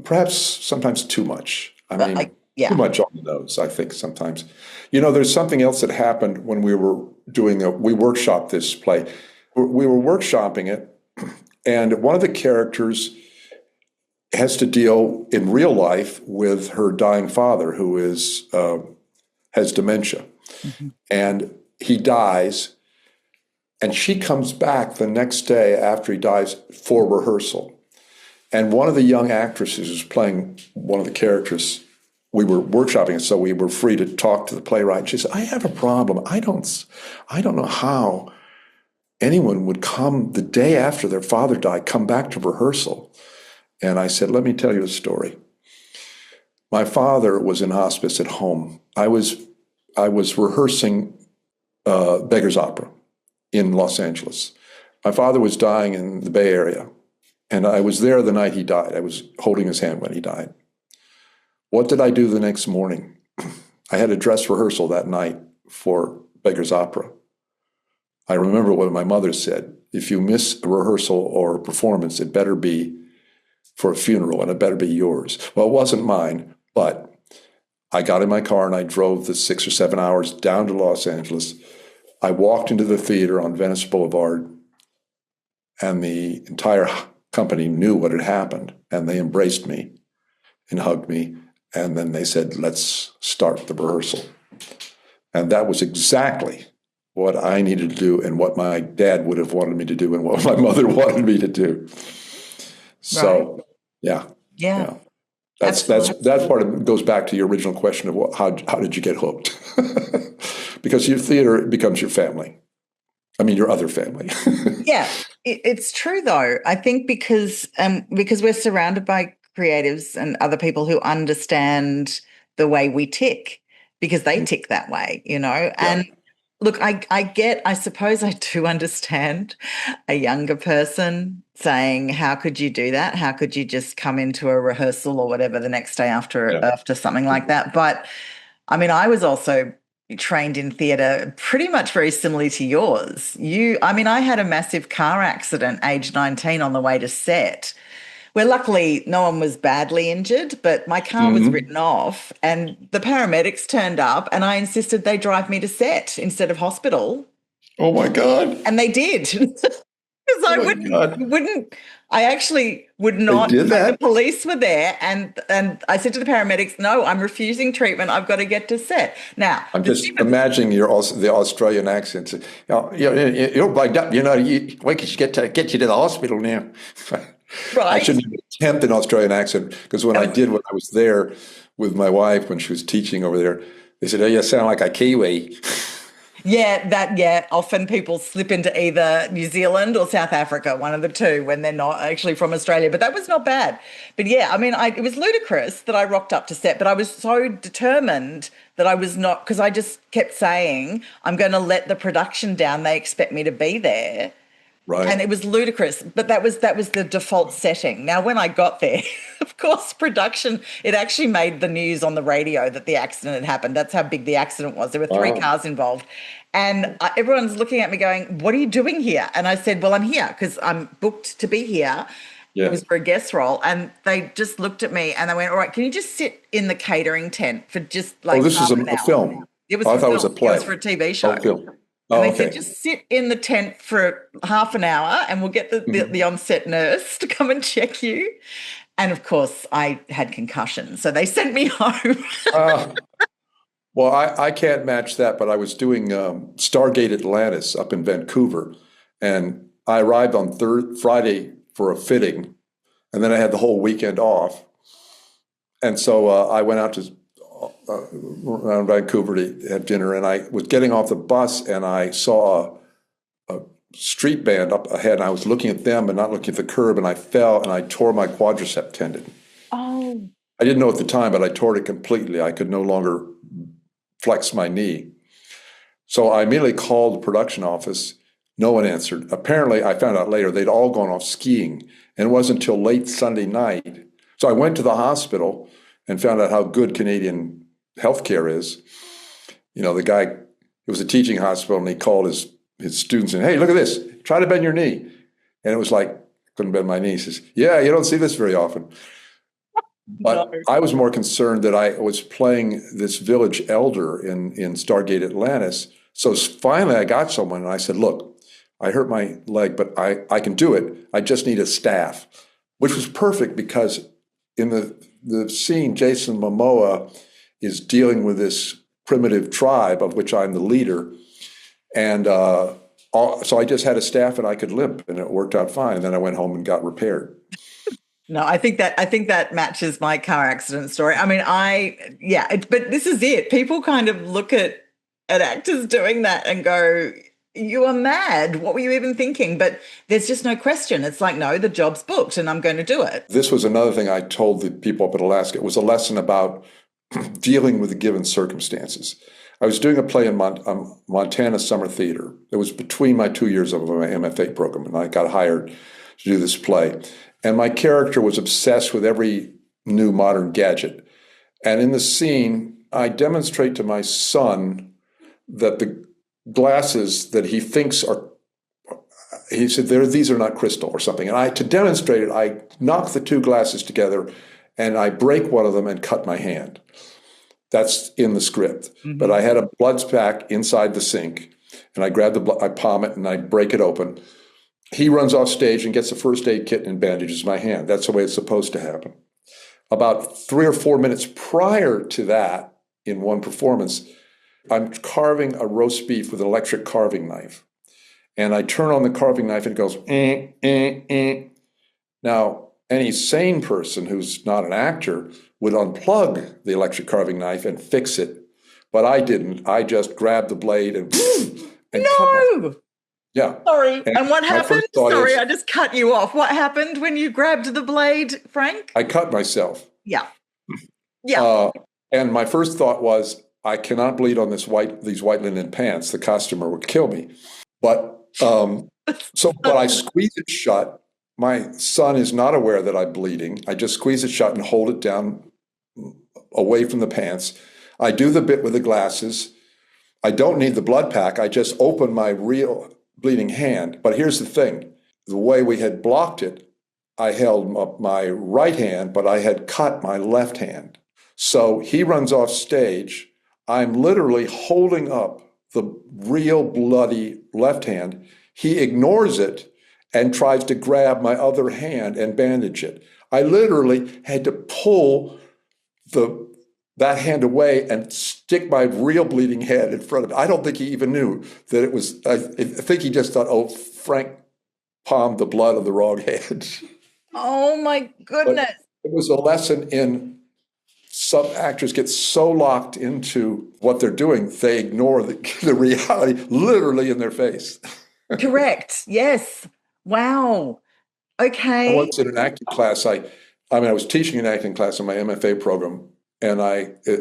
perhaps sometimes too much. Too much on the nose, I think, sometimes. There's something else that happened when we were we workshopped this play. We were workshopping it, and one of the characters has to deal in real life with her dying father, who has dementia. Mm-hmm. And he dies, and she comes back the next day after he dies for rehearsal. And one of the young actresses who's playing one of the characters, we were workshopping it, so we were free to talk to the playwright. She said, I have a problem. I don't know how anyone would come the day after their father died, come back to rehearsal. And I said, let me tell you a story. My father was in hospice at home. I was I was rehearsing Beggar's Opera in Los Angeles. My father was dying in the Bay Area, and I was there the night he died. I was holding his hand when he died. What did I do the next morning? I had a dress rehearsal that night for Beggar's Opera. I remember what my mother said: if you miss a rehearsal or a performance, it better be for a funeral, and it better be yours. Well, it wasn't mine, but I got in my car and I drove the 6 or 7 hours down to Los Angeles. I walked into the theater on Venice Boulevard, and the entire company knew what had happened, and they embraced me and hugged me, and then they said, let's start the rehearsal. And that was exactly what I needed to do, and what my dad would have wanted me to do, and what my mother wanted me to do. So, right. Yeah. That's part of it. Goes back to your original question of how did you get hooked? Because your theater becomes your family. I mean, your other family. Yeah, it's true though. I think because we're surrounded by creatives and other people who understand the way we tick, because they tick that way, Yeah. And look, I suppose I do understand a younger person saying, how could you do that? How could you just come into a rehearsal or whatever the next day after something like that? But I mean, I was also trained in theatre pretty much very similarly to yours. I had a massive car accident age 19 on the way to set, where luckily no one was badly injured, but my car was written off, and the paramedics turned up, and I insisted they drive me to set instead of hospital. Oh my God. And they did. Because I actually would not. They did that? The police were there, and I said to the paramedics, no, I'm refusing treatment. I've got to get to set. Now, I'm just imagining the Australian accents. You're like that, we could get you to the hospital now. Right. I shouldn't even attempt an Australian accent, because when I was there with my wife when she was teaching over there, they said, oh, you sound like a Kiwi. Yeah, often people slip into either New Zealand or South Africa, one of the two, when they're not actually from Australia. But that was not bad. But yeah, I mean, it was ludicrous that I rocked up to set, but I was so determined that I was not, because I just kept saying, I'm going to let the production down. They expect me to be there. Right. And it was ludicrous, but that was the default setting. Now, when I got there, of course, production, it actually made the news on the radio that the accident had happened. That's how big the accident was. There were 3 cars involved. And everyone's looking at me going, what are you doing here? And I said, well, I'm here because I'm booked to be here. Yeah. It was for a guest role. And they just looked at me and they went, all right, can you just sit in the catering tent for just like this is a film. It was I thought it was a play. It was for a TV show. Film. And they said, just sit in the tent for half an hour and we'll get the on-set nurse to come and check you. And, of course, I had concussion, so they sent me home. Well, I can't match that, but I was doing Stargate Atlantis up in Vancouver, and I arrived on Friday for a fitting, and then I had the whole weekend off. And so I went out to around Vancouver to have dinner, and I was getting off the bus and I saw a street band up ahead, and I was looking at them and not looking at the curb, and I fell and I tore my quadricep tendon. Oh. I didn't know at the time, but I tore it completely. I could no longer flex my knee. So I immediately called the production office. No one answered. Apparently, I found out later, they'd all gone off skiing, and it wasn't until late Sunday night. So I went to the hospital and found out how good Canadian healthcare is. The guy, it was a teaching hospital, and he called his students and, hey, look at this, try to bend your knee. And it was like, couldn't bend my knee. He says, yeah, you don't see this very often. But I was more concerned that I was playing this village elder in Stargate Atlantis. So finally I got someone and I said, look, I hurt my leg, but I can do it. I just need a staff, which was perfect because in the scene, Jason Momoa is dealing with this primitive tribe of which I'm the leader. And so I just had a staff and I could limp, and it worked out fine. And then I went home and got repaired. No, I think that matches my car accident story. I mean, but this is it. People kind of look at actors doing that and go, you are mad. What were you even thinking? But there's just no question. It's like, no, the job's booked and I'm going to do it. This was another thing I told the people up at Alaska. It was a lesson about dealing with the given circumstances. I was doing a play in Montana Summer Theater. It was between my 2 years of my MFA program, and I got hired to do this play. And my character was obsessed with every new modern gadget. And in the scene, I demonstrate to my son that the glasses that he thinks are, he said, these are not crystal or something. And to demonstrate it, I knock the two glasses together and I break one of them and cut my hand. That's in the script. Mm-hmm. But I had a blood spack inside the sink, and I grab the blood, I palm it, and I break it open. He runs off stage and gets a first aid kit and bandages my hand. That's the way it's supposed to happen. About 3 or 4 minutes prior to that, in one performance, I'm carving a roast beef with an electric carving knife. And I turn on the carving knife and it goes, eh, eh, eh. Now, any sane person who's not an actor would unplug the electric carving knife and fix it. But I didn't. I just grabbed the blade and no! Yeah. Sorry. And what happened? Sorry, I just cut you off. What happened when you grabbed the blade, Frank? I cut myself. Yeah. Yeah. And my first thought was, I cannot bleed on these white linen pants. The costumer would kill me. But but I squeeze it shut. My son is not aware that I'm bleeding. I just squeeze it shut and hold it down away from the pants. I do the bit with the glasses. I don't need the blood pack. I just open my real bleeding hand. But here's the thing. The way we had blocked it, I held up my right hand, but I had cut my left hand. So he runs off stage. I'm literally holding up the real bloody left hand. He ignores it and tries to grab my other hand and bandage it. I literally had to pull that hand away and stick my real bleeding head in front of it. I don't think he even knew that it was, I think he just thought, oh, Frank palmed the blood of the wrong hand. Oh my goodness. But it was a lesson in some actors get so locked into what they're doing, they ignore the reality literally in their face. Correct. Yes. Wow. Okay. Once in an acting class, I was teaching an acting class in my MFA program, and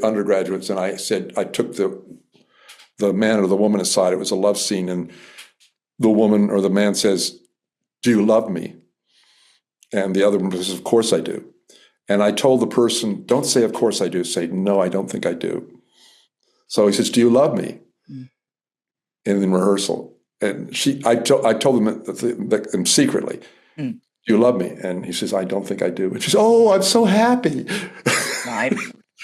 undergraduates, and I said, I took the man or the woman aside. It was a love scene, and the woman or the man says, "Do you love me?" And the other one says, "Of course I do." And I told the person, don't say, "Of course I do." Say, "No, I don't think I do." So he says, "Do you love me?" In rehearsal. And I told him secretly, "Do you love me?" And he says, "I don't think I do." And she says, "Oh, I'm so happy." Right.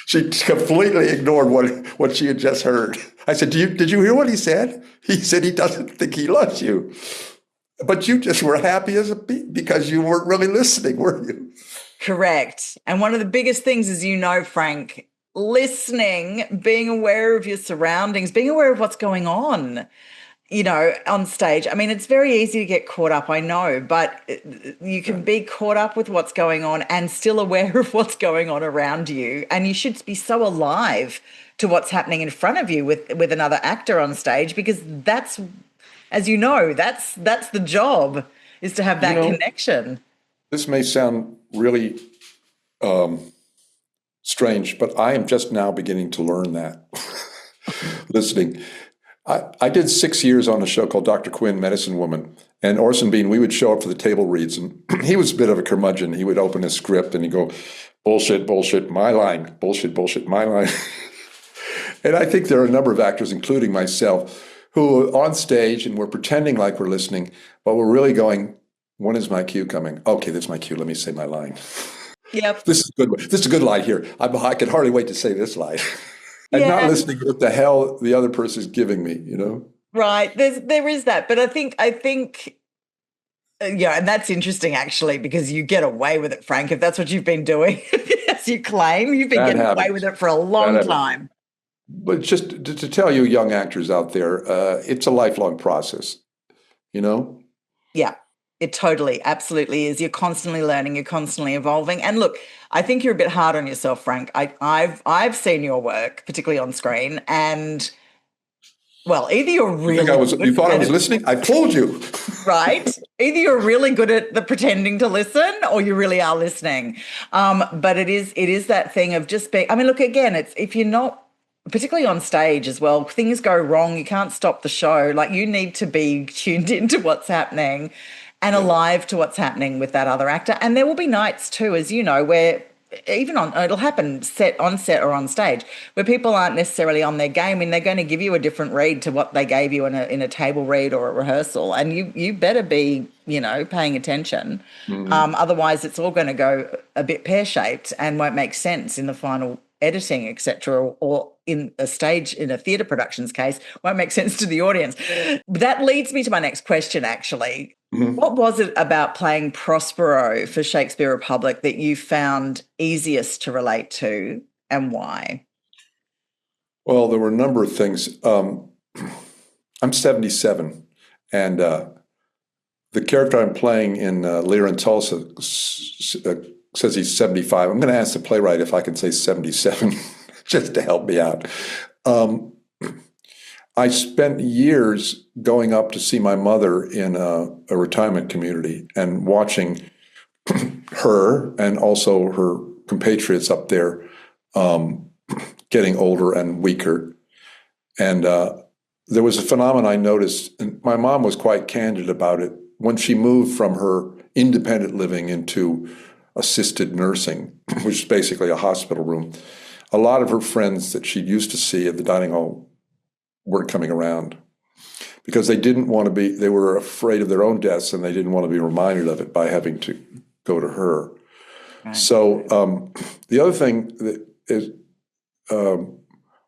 She completely ignored what she had just heard. I said, did you hear what he said? He said he doesn't think he loves you. But you just were happy as a bee because you weren't really listening, were you? Correct. And one of the biggest things is, Frank, listening, being aware of your surroundings, being aware of what's going on, on stage. I mean, it's very easy to get caught up, I know, but you can be caught up with what's going on and still aware of what's going on around you. And you should be so alive to what's happening in front of you with another actor on stage, because that's, as you know, that's the job, is to have that connection. This may sound really strange, but I am just now beginning to learn that listening. I did 6 years on a show called Dr. Quinn, Medicine Woman, and Orson Bean, we would show up for the table reads, and he was a bit of a curmudgeon. He would open his script and he'd go, "Bullshit, bullshit, my line, bullshit, bullshit, my line." And I think there are a number of actors, including myself, who are on stage and we're pretending like we're listening, but we're really going, "When is my cue coming? Okay, this is my cue. Let me say my line." Yep. This is good. This is a good line here. I can hardly wait to say this line. And not listening to what the hell the other person is giving me, Right. There is that. But I think, and that's interesting, actually, because you get away with it, Frank, if that's what you've been doing, as you claim. You've been getting away with it for a long time. But just to tell you young actors out there, it's a lifelong process, Yeah. It totally, absolutely is. You're constantly learning, you're constantly evolving. And look, I think you're a bit hard on yourself, Frank. I've seen your work, particularly on screen, and either you're really you thought I was listening? I told you. Right. Either you're really good at the pretending to listen, or you really are listening. But it is that thing of just being, look, again, it's if you're not particularly on stage as well. Things go wrong. You can't stop the show. Like, you need to be tuned into what's happening and alive to what's happening with that other actor. And there will be nights too, as you know, where even it'll happen on set or on stage, where people aren't necessarily on their game and they're going to give you a different read to what they gave you in a table read or a rehearsal. And you better be, paying attention. Otherwise it's all going to go a bit pear-shaped and won't make sense in the final editing, etc., or in a theatre production's case, won't make sense to the audience. That leads me to my next question, actually. What was it about playing Prospero for Shakespeare Republic that you found easiest to relate to, and why? Well, there were a number of things. I'm 77, and the character I'm playing in Lear and Tulsa says he's 75. I'm going to ask the playwright if I can say 77, just to help me out. I spent years going up to see my mother in a retirement community and watching her and also her compatriots up there getting older and weaker. And there was a phenomenon I noticed, and my mom was quite candid about it. When she moved from her independent living into assisted nursing, which is basically a hospital room, a lot of her friends that she used to see at the dining hall weren't coming around because they were afraid of their own deaths and they didn't want to be reminded of it by having to go to her. Right. So the other thing that is,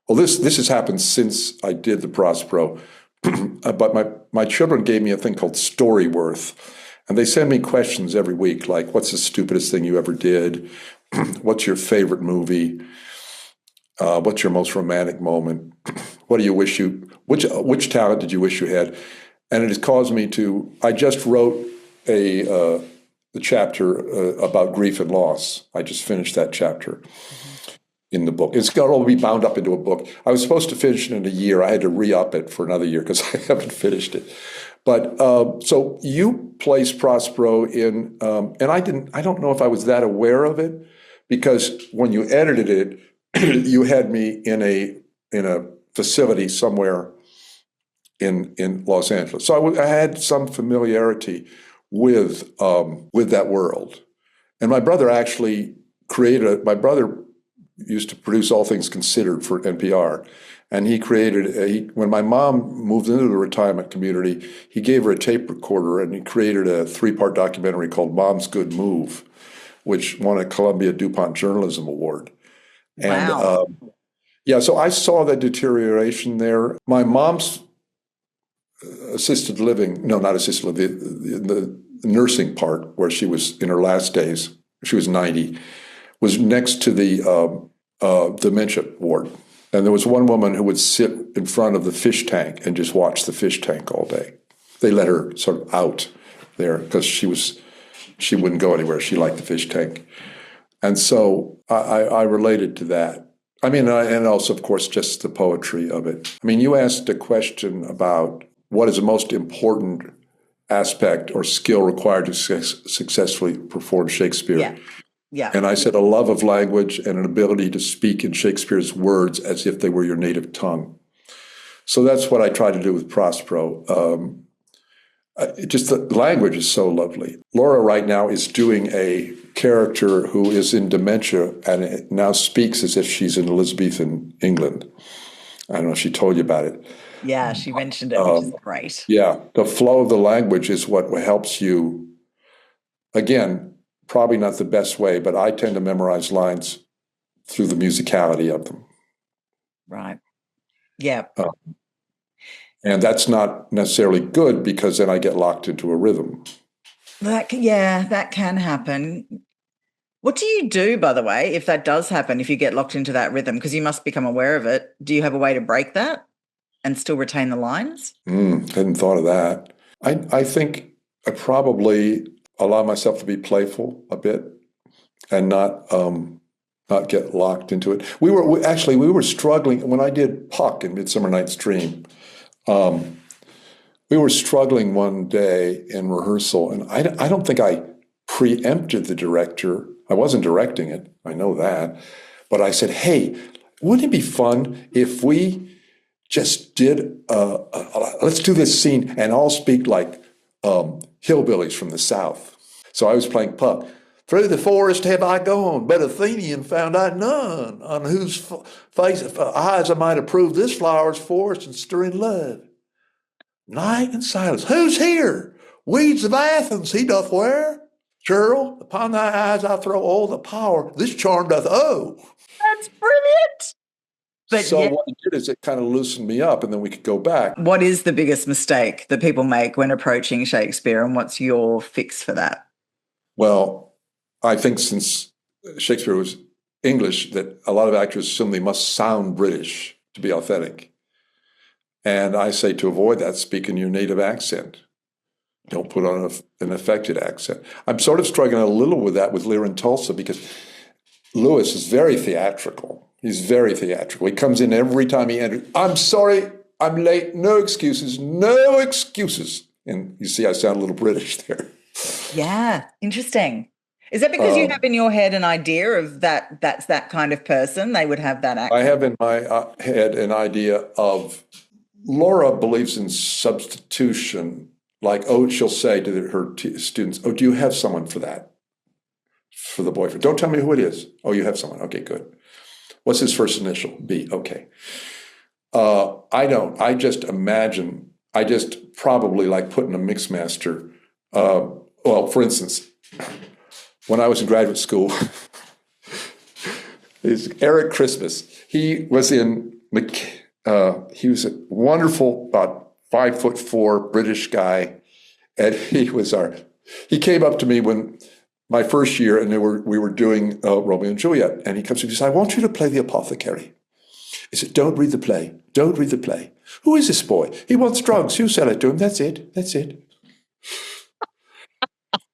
this has happened since I did the Prospero, but my children gave me a thing called Storyworth, and they send me questions every week, like, what's the stupidest thing you ever did? What's your favorite movie? What's your most romantic moment? What do you wish which talent did you wish you had? And it has caused me I just wrote the chapter about grief and loss. I just finished that chapter in the book. It's got to all be bound up into a book. I was supposed to finish it in a year. I had to re-up it for another year because I haven't finished it. But so you placed Prospero in, and I don't know if I was that aware of it, because when you edited it, you had me in a facility somewhere in Los Angeles. So I had some familiarity with that world. And my brother actually my brother used to produce All Things Considered for NPR. And he created, when my mom moved into the retirement community, he gave her a tape recorder and he created a 3-part documentary called Mom's Good Move, which won a Columbia DuPont Journalism Award. And wow. So I saw that deterioration there. My mom's assisted living, no, not assisted living, the nursing part where she was in her last days, she was 90, was next to the dementia ward. And there was one woman who would sit in front of the fish tank and just watch the fish tank all day. They let her sort of out there because she wouldn't go anywhere. She liked the fish tank. And so I related to that. I mean, and also, of course, just the poetry of it. I mean, you asked a question about what is the most important aspect or skill required to successfully perform Shakespeare. Yeah. Yeah. And I said a love of language and an ability to speak in Shakespeare's words as if they were your native tongue. So that's what I try to do with Prospero. Just the language is so lovely. Laura right now is doing a character who is in dementia and it now speaks as if she's in Elizabethan England. I don't know if she told you about it. Yeah, she mentioned it, which is great. Yeah, the flow of the language is what helps you. Again, probably not the best way, but I tend to memorize lines through the musicality of them. Right. Yeah. And that's not necessarily good because then I get locked into a rhythm. That can happen. What do you do, by the way, if that does happen, if you get locked into that rhythm? Because you must become aware of it. Do you have a way to break that and still retain the lines? Hadn't thought of that. I think I probably allow myself to be playful a bit and not get locked into it. We were struggling when I did Puck in Midsummer Night's Dream. We were struggling one day in rehearsal, and I don't think I preempted the director. I wasn't directing it, I know that, but I said, "Hey, wouldn't it be fun if we just did, let's do this scene and all speak like hillbillies from the South. So I was playing Puck. Through the forest have I gone, but Athenian found I none, on whose face eyes I might approve this flower's forest and stirring love. Night and silence. Who's here? Weeds of Athens he doth wear. Churl, upon thy eyes I throw all the power this charm doth owe. That's brilliant. But so what it did is it kind of loosened me up, and then we could go back. What is the biggest mistake that people make when approaching Shakespeare, and what's your fix for that? Well, I think since Shakespeare was English, that a lot of actors assume they must sound British to be authentic. And I say to avoid that, speak in your native accent. Don't put on an affected accent. I'm sort of struggling a little with that with Lear and Tulsa, because Lewis is very theatrical. He's very theatrical. He comes in every time he enters. I'm sorry, I'm late. No excuses. No excuses. And you see, I sound a little British there. Yeah, interesting. Is that because you have in your head an idea of that's that kind of person? They would have that accent? I have in my head an idea of Laura believes in substitution. Like, she'll say to her students, do you have someone for that? For the boyfriend. Don't tell me who it is. Oh, you have someone. Okay, good. What's his first initial? B. Okay. I don't. I just imagine, I just probably like putting a mix master. Well, for instance, when I was in graduate school, is Eric Christmas. He was in, he was a wonderful, about 5'4" British guy. And he came up to me when my first year, and we were doing Romeo and Juliet. And he comes to me and says, I want you to play the apothecary. He said, don't read the play. Don't read the play. Who is this boy? He wants drugs. You sell it to him. That's it. That's it.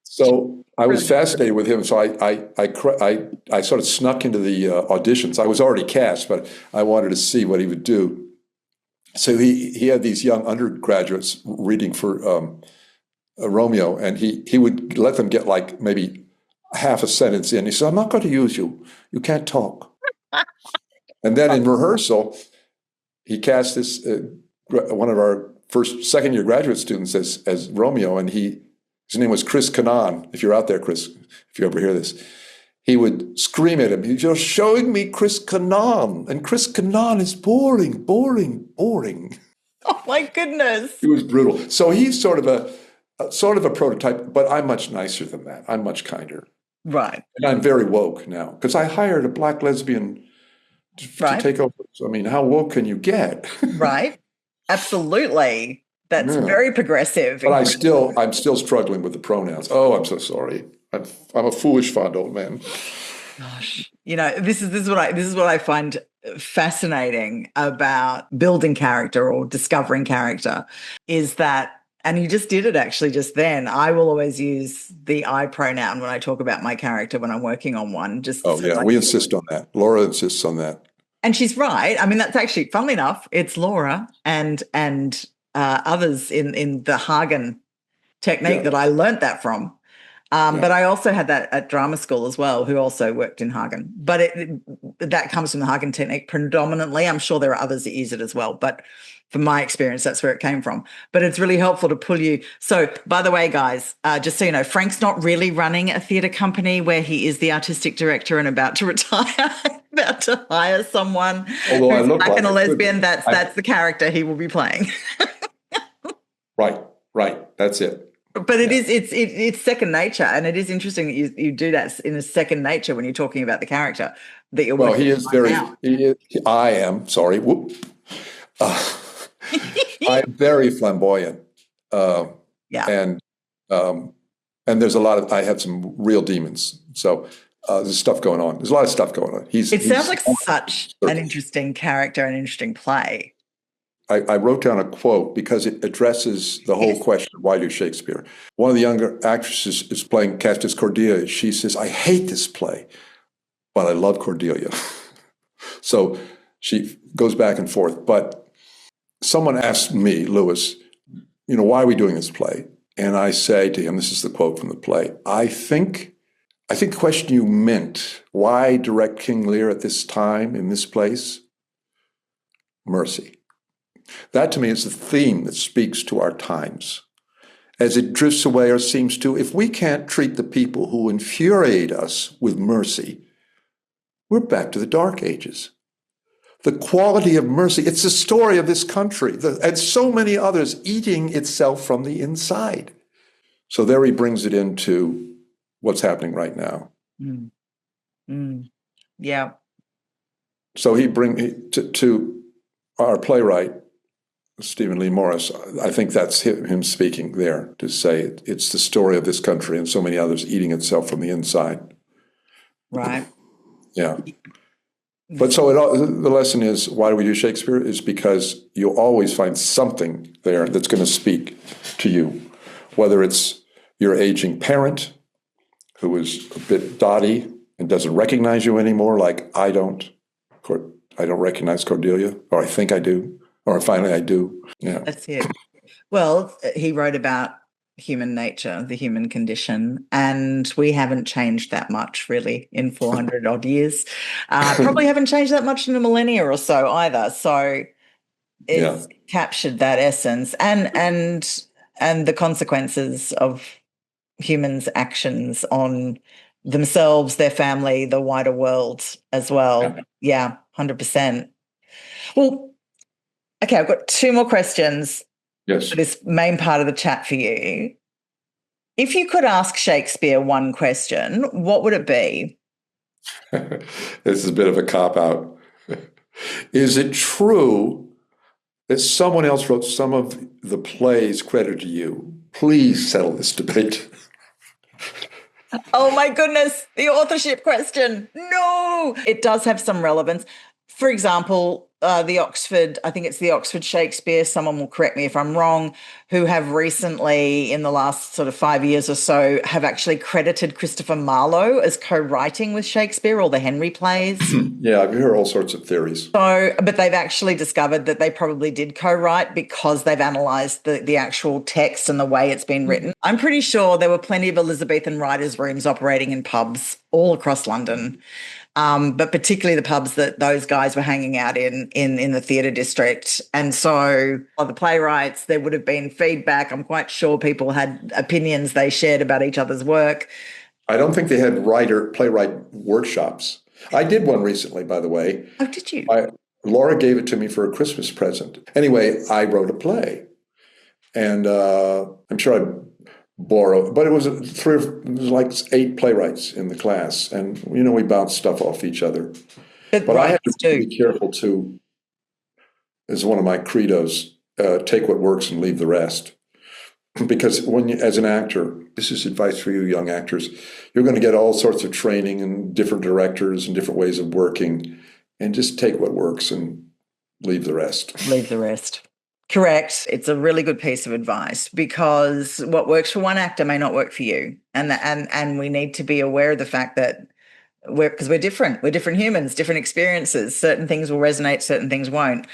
So I was fascinated with him. So I sort of snuck into the auditions. I was already cast, but I wanted to see what he would do. So he had these young undergraduates reading for Romeo, and he would let them get like maybe half a sentence in. He said, I'm not going to use you. You can't talk. And then in rehearsal, he cast this one of our second year graduate students as Romeo, and his name was Chris Cannon. If you're out there, Chris, if you ever hear this, he would scream at him, you're showing me Chris Cannon, and Chris Cannon is boring, boring, boring. Oh my goodness. He was brutal. So he's sort of a prototype, but I'm much nicer than that. I'm much kinder. Right. And I'm very woke now, because I hired a black lesbian to take over. So, I mean, how woke can you get? Right. Absolutely. That's very progressive. But I'm still struggling with the pronouns. Oh, I'm so sorry. I'm a foolish, fond old man. Gosh, this is what I find fascinating about building character or discovering character is that, and you just did it actually just then. I will always use the I pronoun when I talk about my character when I'm working on one. We insist on that. Laura insists on that, and she's right. I mean, that's actually, funnily enough, it's Laura and others in the Hagen technique that I learnt that from. But I also had that at drama school as well, who also worked in Hagen. But that comes from the Hagen technique predominantly. I'm sure there are others that use it as well. But from my experience, that's where it came from. But it's really helpful to pull you. So, by the way, guys, just so you know, Frank's not really running a theatre company where he is the artistic director and about to retire, about to hire someone who's black and a lesbian. That's the character he will be playing. Right. That's it. But it's second nature, and it is interesting that you do that in a second nature when you're talking about the character that you're working. Well, I am sorry. Whoop. I am very flamboyant. And there's a lot of. I have some real demons. So there's stuff going on. There's a lot of stuff going on. It sounds like such an interesting character, an interesting play. I wrote down a quote because it addresses the whole question of why do Shakespeare. One of the younger actresses is playing Castus Cordelia. She says, I hate this play, but I love Cordelia. So she goes back and forth. But someone asked me, Lewis, why are we doing this play? And I say to him, this is the quote from the play, I think I think the question you meant, why direct King Lear at this time, in this place? Mercy. That to me is the theme that speaks to our times. As it drifts away or seems to, if we can't treat the people who infuriate us with mercy, we're back to the Dark Ages. The quality of mercy, it's the story of this country and so many others eating itself from the inside. So there he brings it into what's happening right now. Mm. Mm. Yeah. So he brings to our playwright, Stephen Lee Morris, I think that's him speaking there to say it's the story of this country and so many others eating itself from the inside. Right. Yeah. But so the lesson is, why do we do Shakespeare? Is because you'll always find something there that's going to speak to you, whether it's your aging parent who is a bit dotty and doesn't recognize you anymore, like I don't recognize Cordelia, or I think I do, or finally I do. Yeah, that's it. Well, he wrote about human nature, the human condition, and we haven't changed that much really in 400 odd years. Probably haven't changed that much in a millennia or so either. So it's captured that essence and the consequences of humans' actions on themselves, their family, the wider world as well. Yeah, 100%. Well, okay, I've got two more questions. Yes. For this main part of the chat for you. If you could ask Shakespeare one question, what would it be? This is a bit of a cop-out. Is it true that someone else wrote some of the plays credited to you? Please settle this debate. Oh my goodness, the authorship question. No, it does have some relevance. For example, the Oxford, I think it's the Oxford Shakespeare, someone will correct me if I'm wrong, who have recently, in the last sort of 5 years or so, have actually credited Christopher Marlowe as co-writing with Shakespeare, all the Henry plays. Yeah, I've heard all sorts of theories. So, but they've actually discovered that they probably did co-write because they've analysed the actual text and the way it's been written. I'm pretty sure there were plenty of Elizabethan writers' rooms operating in pubs all across London. But particularly the pubs that those guys were hanging out in the theatre district. And so the playwrights, there would have been feedback. I'm quite sure people had opinions they shared about each other's work. I don't think they had playwright workshops. I did one recently, by the way. Oh, did you? Laura gave it to me for a Christmas present. Anyway, I wrote a play. And I'm sure I borrow, but it was like 8 playwrights in the class, and we bounced stuff off each other. But I had to be careful to, as one of my credos, take what works and leave the rest. Because as an actor, this is advice for you young actors, you're going to get all sorts of training and different directors and different ways of working, and just take what works and leave the rest. Leave the rest. Correct. It's a really good piece of advice, because what works for one actor may not work for you. And we need to be aware of the fact that because we're different. We're different humans, different experiences. Certain things will resonate, certain things won't.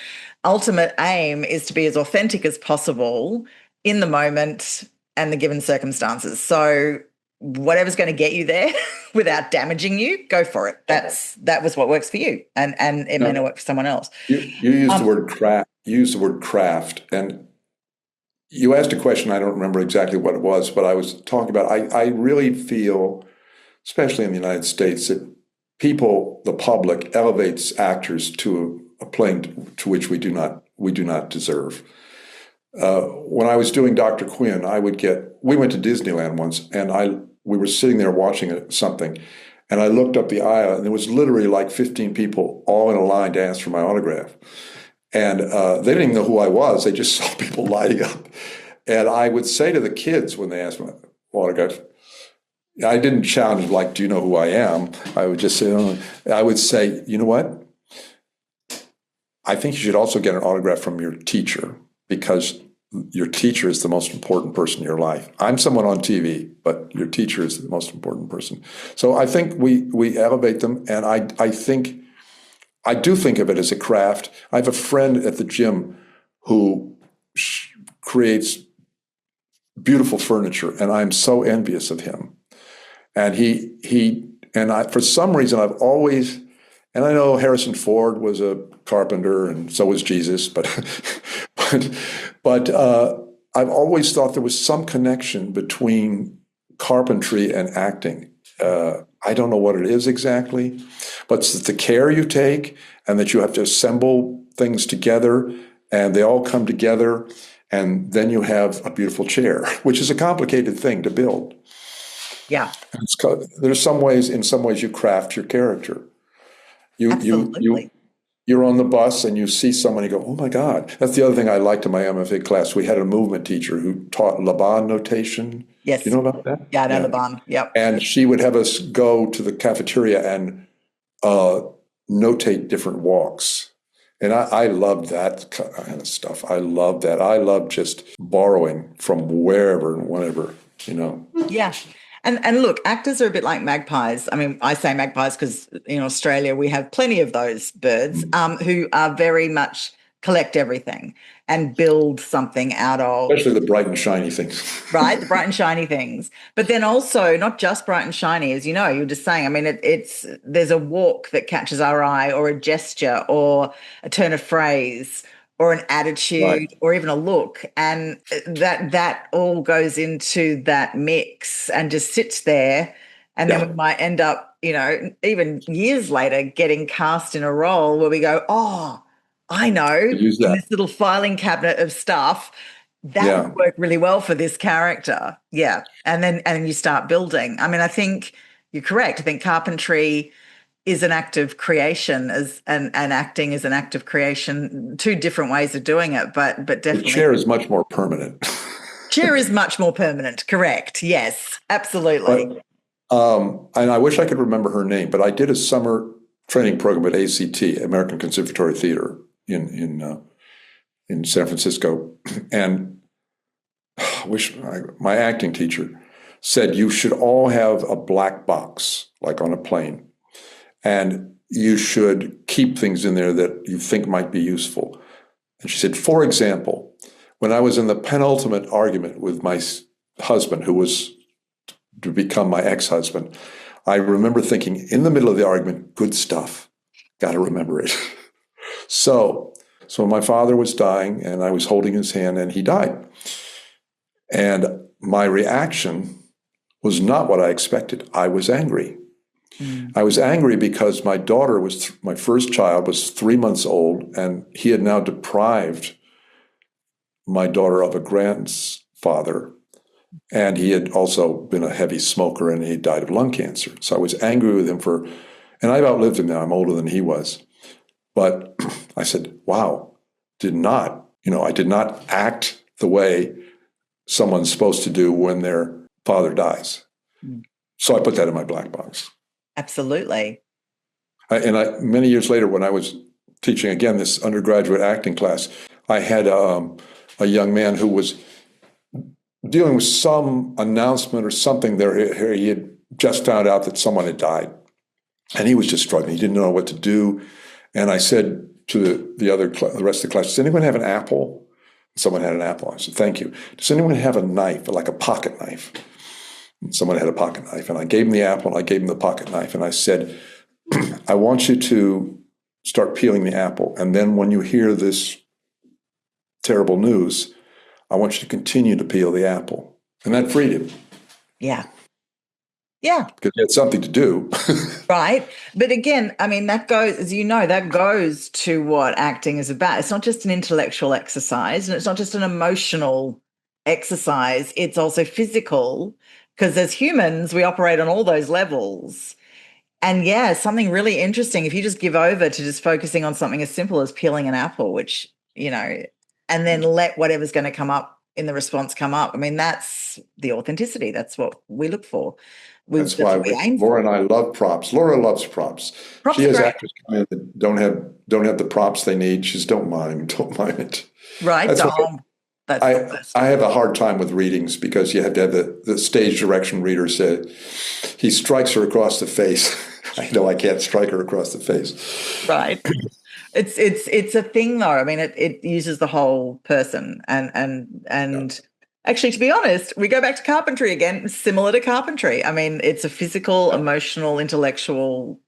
Ultimate aim is to be as authentic as possible in the moment and the given circumstances. So whatever's going to get you there without damaging you, go for it. That was what works for you. And it may not work for someone else. You used the word craft. You used the word craft, and you asked a question. I don't remember exactly what it was, but I was talking about, I really feel, especially in the United States, that the public elevates actors to a plane to which we do not deserve. When I was doing Dr. Quinn, we went to Disneyland once, and we were sitting there watching something, and I looked up the aisle, and there was literally like 15 people all in a line to ask for my autograph. And they didn't even know who I was. They just saw people lighting up. And I would say to the kids when they asked my autograph, I didn't challenge like, do you know who I am? I would just say, I would say, you know what? I think you should also get an autograph from your teacher, because your teacher is the most important person in your life. I'm someone on TV, but your teacher is the most important person. So I think we elevate them, and I do think of it as a craft. I have a friend at the gym who creates beautiful furniture, and I'm so envious of him. And for some reason, I've always, and I know Harrison Ford was a carpenter, and so was Jesus, but I've always thought there was some connection between carpentry and acting. I don't know what it is exactly, but it's the care you take and that you have to assemble things together and they all come together and then you have a beautiful chair, which is a complicated thing to build. Yeah. In some ways you craft your character. Absolutely. You're on the bus and you see someone, you go, oh my God. That's the other thing I liked in my MFA class. We had a movement teacher who taught Laban notation. Yes. Do you know about that? Yeah, I know Laban. Yep. And she would have us go to the cafeteria and notate different walks. And I loved that kind of stuff. I loved that. I loved just borrowing from wherever and whenever, Yeah. And look, actors are a bit like magpies. I mean, I say magpies because in Australia we have plenty of those birds who are very much collect everything and build something out of. Especially the bright and shiny things. Right, the bright and shiny things. But then also not just bright and shiny, as you know, you're just saying, I mean, there's a walk that catches our eye or a gesture or a turn of phrase or an attitude right. or even a look. And that all goes into that mix and just sits there. And then we might end up, even years later getting cast in a role where we go, oh, I know, in this little filing cabinet of stuff, that would work really well for this character. Yeah. And then you start building. I mean, I think you're correct. I think carpentry is an act of creation and acting is an act of creation, two different ways of doing it, but definitely. The chair is much more permanent. Chair is much more permanent, correct. Yes, absolutely. And I wish I could remember her name, but I did a summer training program at ACT, American Conservatory Theatre in San Francisco. And my acting teacher said you should all have a black box, like on a plane. And you should keep things in there that you think might be useful. And she said, for example, when I was in the penultimate argument with my husband, who was to become my ex-husband, I remember thinking in the middle of the argument, good stuff, got to remember it. So my father was dying and I was holding his hand and he died. And my reaction was not what I expected. I was angry. I was angry because my daughter my first child was 3 months old, and he had now deprived my daughter of a grandfather. And he had also been a heavy smoker and he died of lung cancer. So I was angry with him and I've outlived him now. I'm older than he was. But I said, wow, I did not act the way someone's supposed to do when their father dies. So I put that in my black box. Absolutely. Many years later, when I was teaching again this undergraduate acting class, I had a young man who was dealing with some announcement or something there. He had just found out that someone had died, and he was just struggling. He didn't know what to do. And I said to the rest of the class, does anyone have an apple? Someone had an apple. I said, thank you. Does anyone have a knife, like a pocket knife? Someone had a pocket knife, and I gave him the apple, and I gave him the pocket knife, and I said, I want you to start peeling the apple, and then when you hear this terrible news, I want you to continue to peel the apple. And that freed him. Yeah. Yeah. Because he had something to do. Right. But again, I mean, that goes to what acting is about. It's not just an intellectual exercise, and it's not just an emotional exercise. It's also physical. Because as humans, we operate on all those levels. And something really interesting, if you just give over to just focusing on something as simple as peeling an apple, which, and then let whatever's going to come up in the response come up. I mean, that's the authenticity. That's what we look for. That's why Laura and I love props. Laura loves props. She has actors come in that don't have the props they need. She says, don't mind it. Right. I have a hard time with readings because you have to have the stage direction reader say, he strikes her across the face. I know I can't strike her across the face. Right. It's a thing though. I mean, it uses the whole person and Actually, to be honest, we go back to carpentry again, similar to carpentry. I mean, it's a physical, emotional, intellectual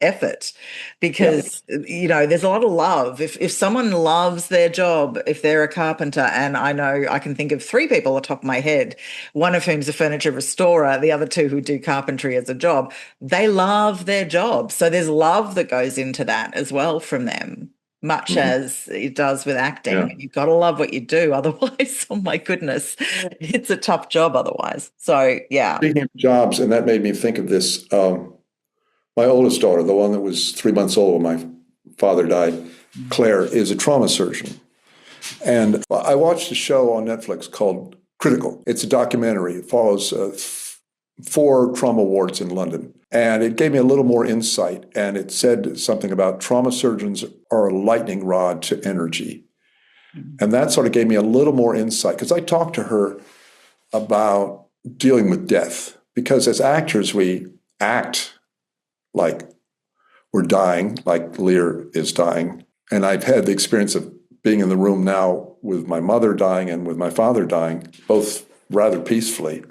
effort because, there's a lot of love. If someone loves their job, if they're a carpenter, and I know I can think of three people on the top of my head, one of whom's a furniture restorer, the other two who do carpentry as a job, they love their job. So there's love that goes into that as well from them, much as it does with acting. Yeah. You've got to love what you do. Otherwise, oh my goodness, it's a tough job otherwise. So, yeah. Speaking of jobs, and that made me think of this, my oldest daughter, the one that was 3 months old when my father died, Claire, is a trauma surgeon. And I watched a show on Netflix called Critical. It's a documentary. It follows 4 trauma wards in London. And it gave me a little more insight. And it said something about trauma surgeons are a lightning rod to energy. And that sort of gave me a little more insight because I talked to her about dealing with death. Because as actors, we act like we're dying, like Lear is dying. And I've had the experience of being in the room now with my mother dying and with my father dying, both rather peacefully.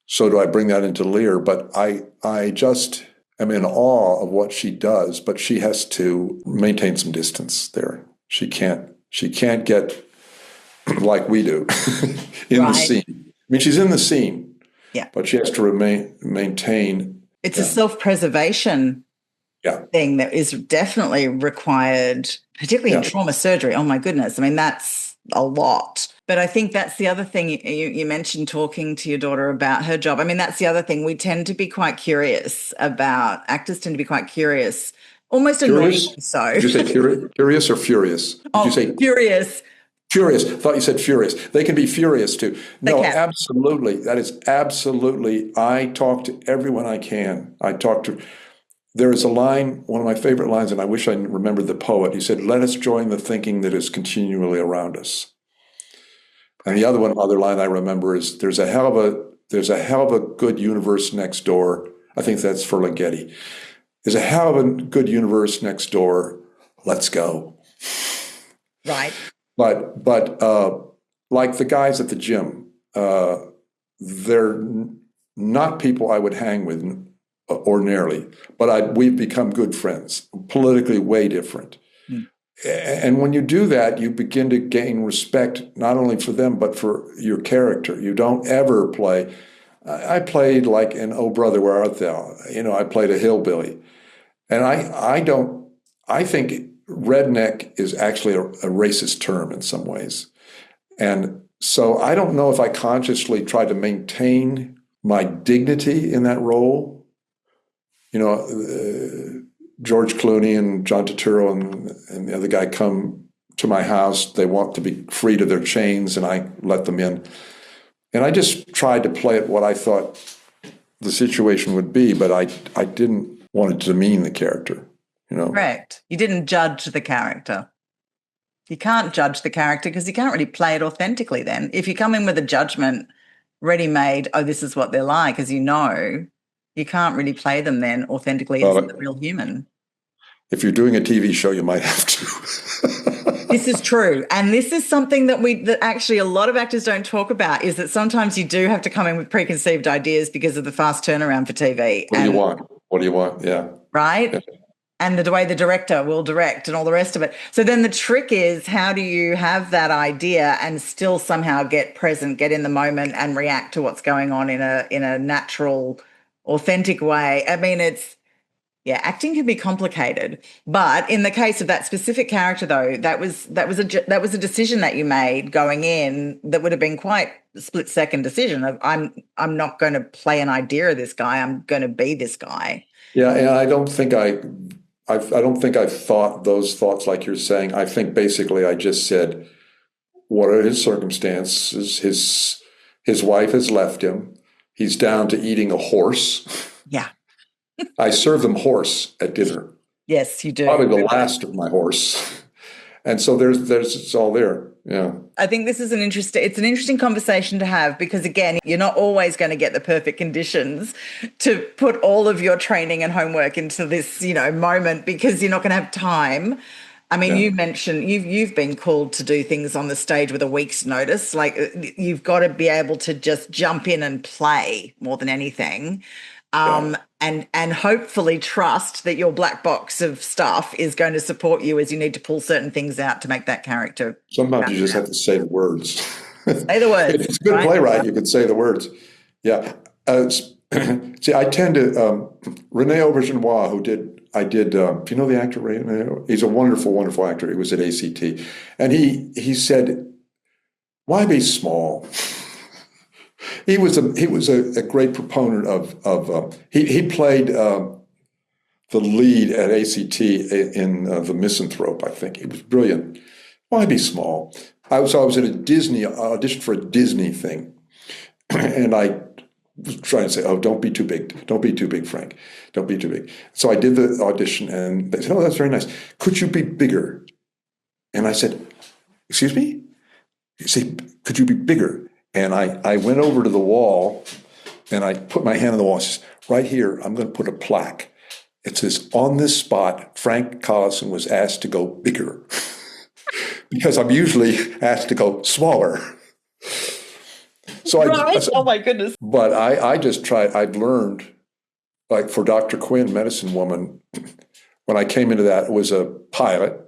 So do I bring that into Lear? But I just am in awe of what she does, but she has to maintain some distance there. She can't get like we do in the scene. I mean, she's in the scene, but she has to maintain. It's a self-preservation thing that is definitely required, particularly in trauma surgery. Oh, my goodness. I mean, that's a lot. But I think that's the other thing you mentioned, talking to your daughter about her job. I mean, that's the other thing. We tend to be quite curious about, actors tend to be quite curious, almost annoyingly so. Did you say curious or furious? Did you say curious? Furious. I thought you said furious. They can be furious too. No, absolutely. That is absolutely. I talk to everyone I can. There is a line, one of my favorite lines, and I wish I remembered the poet. He said, "Let us join the thinking that is continually around us." And the other line I remember is, "There's a hell of a good universe next door." I think that's for Ligeti. "There's a hell of a good universe next door. Let's go." Right. But like the guys at the gym, they're not people I would hang with ordinarily, but we've become good friends, politically way different. And when you do that, you begin to gain respect, not only for them, but for your character. You don't ever play. I played like in Oh Brother, Where Art Thou? I played a hillbilly. And I think redneck is actually a racist term in some ways. And so I don't know if I consciously tried to maintain my dignity in that role. George Clooney and John Turturro and the other guy come to my house. They want to be freed of their chains, and I let them in. And I just tried to play it what I thought the situation would be, but I didn't want to demean the character. Correct. You didn't judge the character. You can't judge the character because you can't really play it authentically then. If you come in with a judgment ready-made, oh, this is what they're like, as you can't really play them then authentically as a real human. If you're doing a TV show, you might have to. This is true. And this is something that actually a lot of actors don't talk about, is that sometimes you do have to come in with preconceived ideas because of the fast turnaround for TV. What do you want? Yeah. Right? Yeah. And the way the director will direct and all the rest of it. So then the trick is, how do you have that idea and still somehow get present, get in the moment and react to what's going on in a natural, authentic way? I mean, acting can be complicated. But in the case of that specific character, though, that was a decision that you made going in that would have been quite a split-second decision of, I'm not going to play an idea of this guy. I'm going to be this guy. Yeah, and I don't think I thought those thoughts like you're saying. I think basically I just said, what are his circumstances? His wife has left him. He's down to eating a horse. Yeah. I serve them horse at dinner. Yes, you do. Probably the last of my horse. And so there's it's all there. Yeah. I think this is an interesting conversation to have, because again, you're not always going to get the perfect conditions to put all of your training and homework into this, moment, because you're not going to have time. I mean, Yeah. you mentioned you've been called to do things on the stage with a week's notice. Like you've got to be able to just jump in and play more than anything, Yeah. and hopefully trust that your black box of stuff is going to support you as you need to pull certain things out to make that character. Sometimes you just have to say the words. Say the words, If it's a good right? playwright, you can say the words. Yeah. See, I tend to Rene Aubergenois, if you know the actor Rene, he's a wonderful, wonderful actor. He was at ACT, and he said, "Why be small?" He was a great proponent of he played the lead at ACT in The Misanthrope. I think he was brilliant. Why be small? I was at a Disney audition for a Disney thing, and I was trying to say, "Oh, don't be too big. Don't be too big, Frank. Don't be too big." So I did the audition, and they said, "Oh, that's very nice. Could you be bigger?" And I said, "Excuse me?" He said, "Could you be bigger?" And I went over to the wall, and I put my hand on the wall. I said, "Right here, I'm going to put a plaque. It says, on this spot, Frank Collison was asked to go bigger." Because I'm usually asked to go smaller. So Right? Oh my goodness. But I just tried. I've learned, like for Dr. Quinn, Medicine Woman, when I came into that, it was a pilot,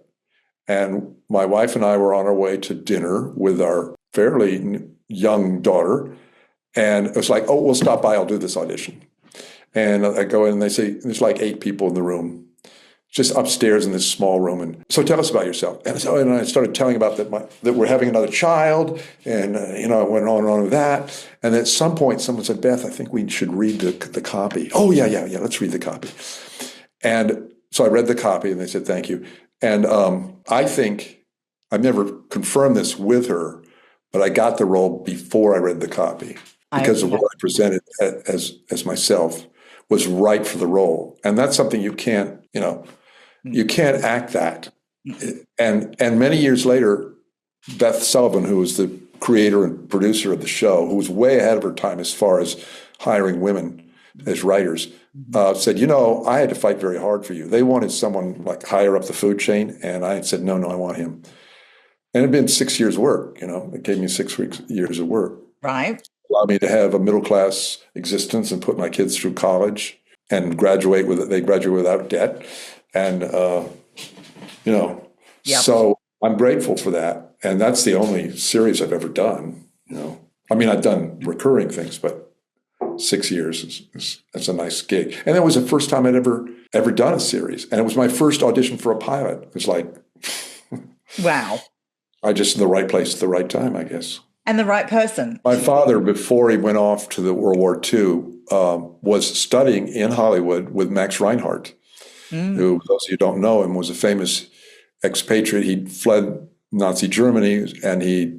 and my wife and I were on our way to dinner with our fairly young daughter, and it was like, "Oh, we'll stop by. I'll do this audition." And I go in, and they say, there's like 8 people in the room, just upstairs in this small room. And so, tell us about yourself. And I started telling about that we're having another child, and I went on and on with that. And at some point, someone said, "Beth, I think we should read the copy." "Oh, yeah, let's read the copy." And so I read the copy, and they said, "Thank you." And I think I've never confirmed this with her, but I got the role before I read the copy because of what I presented as myself was right for the role. And that's something you can't act that. And many years later, Beth Sullivan, who was the creator and producer of the show, who was way ahead of her time as far as hiring women as writers, said, "I had to fight very hard for you. They wanted someone like higher up the food chain." And I said, no, I want him. And it had been 6 years' work, it gave me 6 years of work. Right. Allowed me to have a middle-class existence and put my kids through college and graduate without debt. And, Yep. So I'm grateful for that. And that's the only series I've ever done, I mean, I've done recurring things, but 6 years is a nice gig. And that was the first time I'd ever done a series. And it was my first audition for a pilot. It was like, wow. I just in the right place at the right time, I guess. And the right person. My father, before he went off to the World War II, was studying in Hollywood with Max Reinhardt, who, those of you who don't know him, was a famous expatriate. He fled Nazi Germany, and he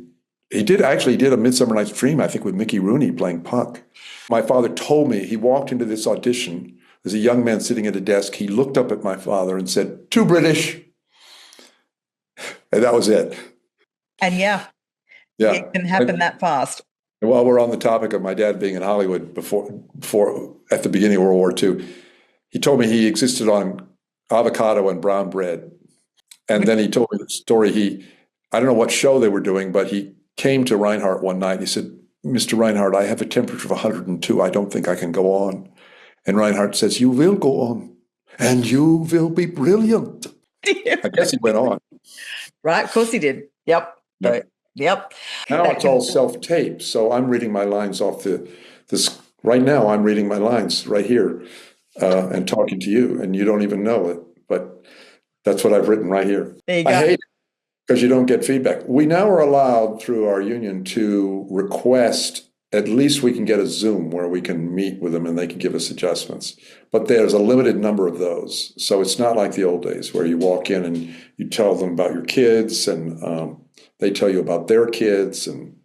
did A Midsummer Night's Dream, I think, with Mickey Rooney playing Puck. My father told me he walked into this audition. There's a young man sitting at a desk. He looked up at my father and said, "Too British." And that was it. And yeah. It can happen that fast. And while we're on the topic of my dad being in Hollywood before at the beginning of World War II, he told me he existed on avocado and brown bread. And then he told me the story. I don't know what show they were doing, but he came to Reinhardt one night. He said, "Mr. Reinhardt, I have a temperature of 102. I don't think I can go on." And Reinhardt says, "You will go on, and you will be brilliant." I guess he went on. Right, of course he did. Yep. Yep. Now it's all self-tape, so I'm reading my lines off this. Right now, I'm reading my lines right here and talking to you, and you don't even know it, but that's what I've written right here. There you go. I hate it because you don't get feedback. We now are allowed through our union to request, at least we can get a Zoom where we can meet with them and they can give us adjustments. But there's a limited number of those. So it's not like the old days where you walk in and you tell them about your kids and they tell you about their kids and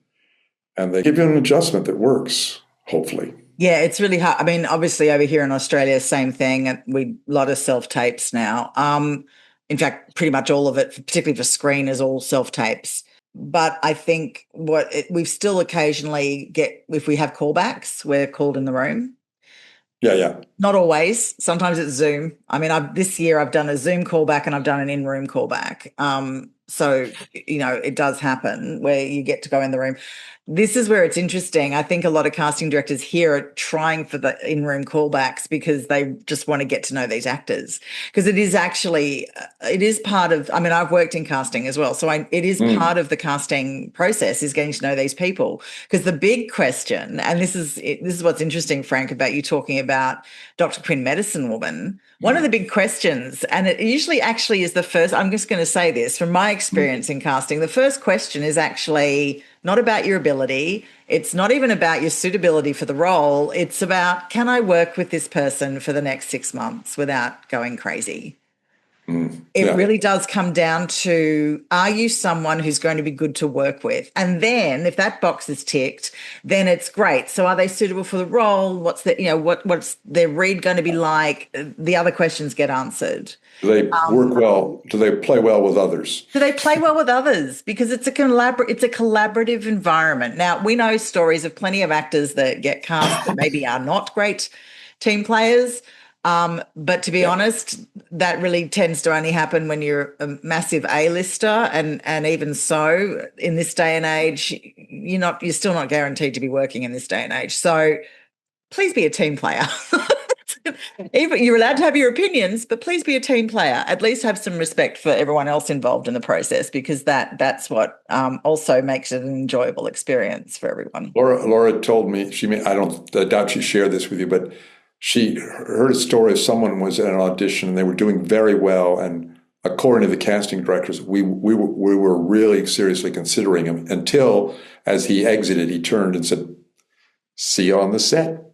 they give you an adjustment that works, hopefully. Yeah, it's really hard. I mean, obviously over here in Australia, same thing. A lot of self-tapes now. In fact, pretty much all of it, particularly for screen, is all self-tapes. But I think we still occasionally get, if we have callbacks, we're called in the room. Yeah. Not always. Sometimes it's Zoom. I mean, this year I've done a Zoom callback and I've done an in-room callback. So, it does happen where you get to go in the room. This is where it's interesting. I think a lot of casting directors here are trying for the in-room callbacks because they just want to get to know these actors. Because it is part of, I mean, I've worked in casting as well. So it is part of the casting process is getting to know these people. Because the big question, and this is what's interesting, Frank, about you talking about Dr. Quinn Medicine Woman, one of the big questions, and it usually actually is the first, I'm just going to say this, from my experience in casting, the first question is actually not about your ability. It's not even about your suitability for the role. It's about, can I work with this person for the next 6 months without going crazy? It really does come down to, are you someone who's going to be good to work with? And then if that box is ticked, then it's great. So are they suitable for the role? What's what's their read going to be like? The other questions get answered. Do they work well? Do they play well with others? Do they play well with others? Because it's a collaborative environment. Now, we know stories of plenty of actors that get cast that maybe are not great team players. But to be honest, that really tends to only happen when you're a massive A-lister, and even so, in this day and age, you're still not guaranteed to be working in this day and age. So please be a team player. Even you're allowed to have your opinions, but please be a team player. At least have some respect for everyone else involved in the process, because that's what also makes it an enjoyable experience for everyone. Laura told me, I doubt she shared this with you, but she heard a story of someone was at an audition and they were doing very well, and according to the casting directors, we were really seriously considering him, until as he exited, he turned and said, "See you on the set."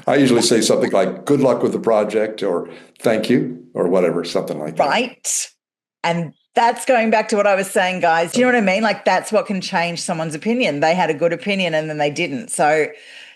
I usually say something like, "Good luck with the project," or "Thank you," or whatever, something like that. Right. And that's going back to what I was saying, guys. Do you know what I mean? Like, that's what can change someone's opinion. They had a good opinion and then they didn't. So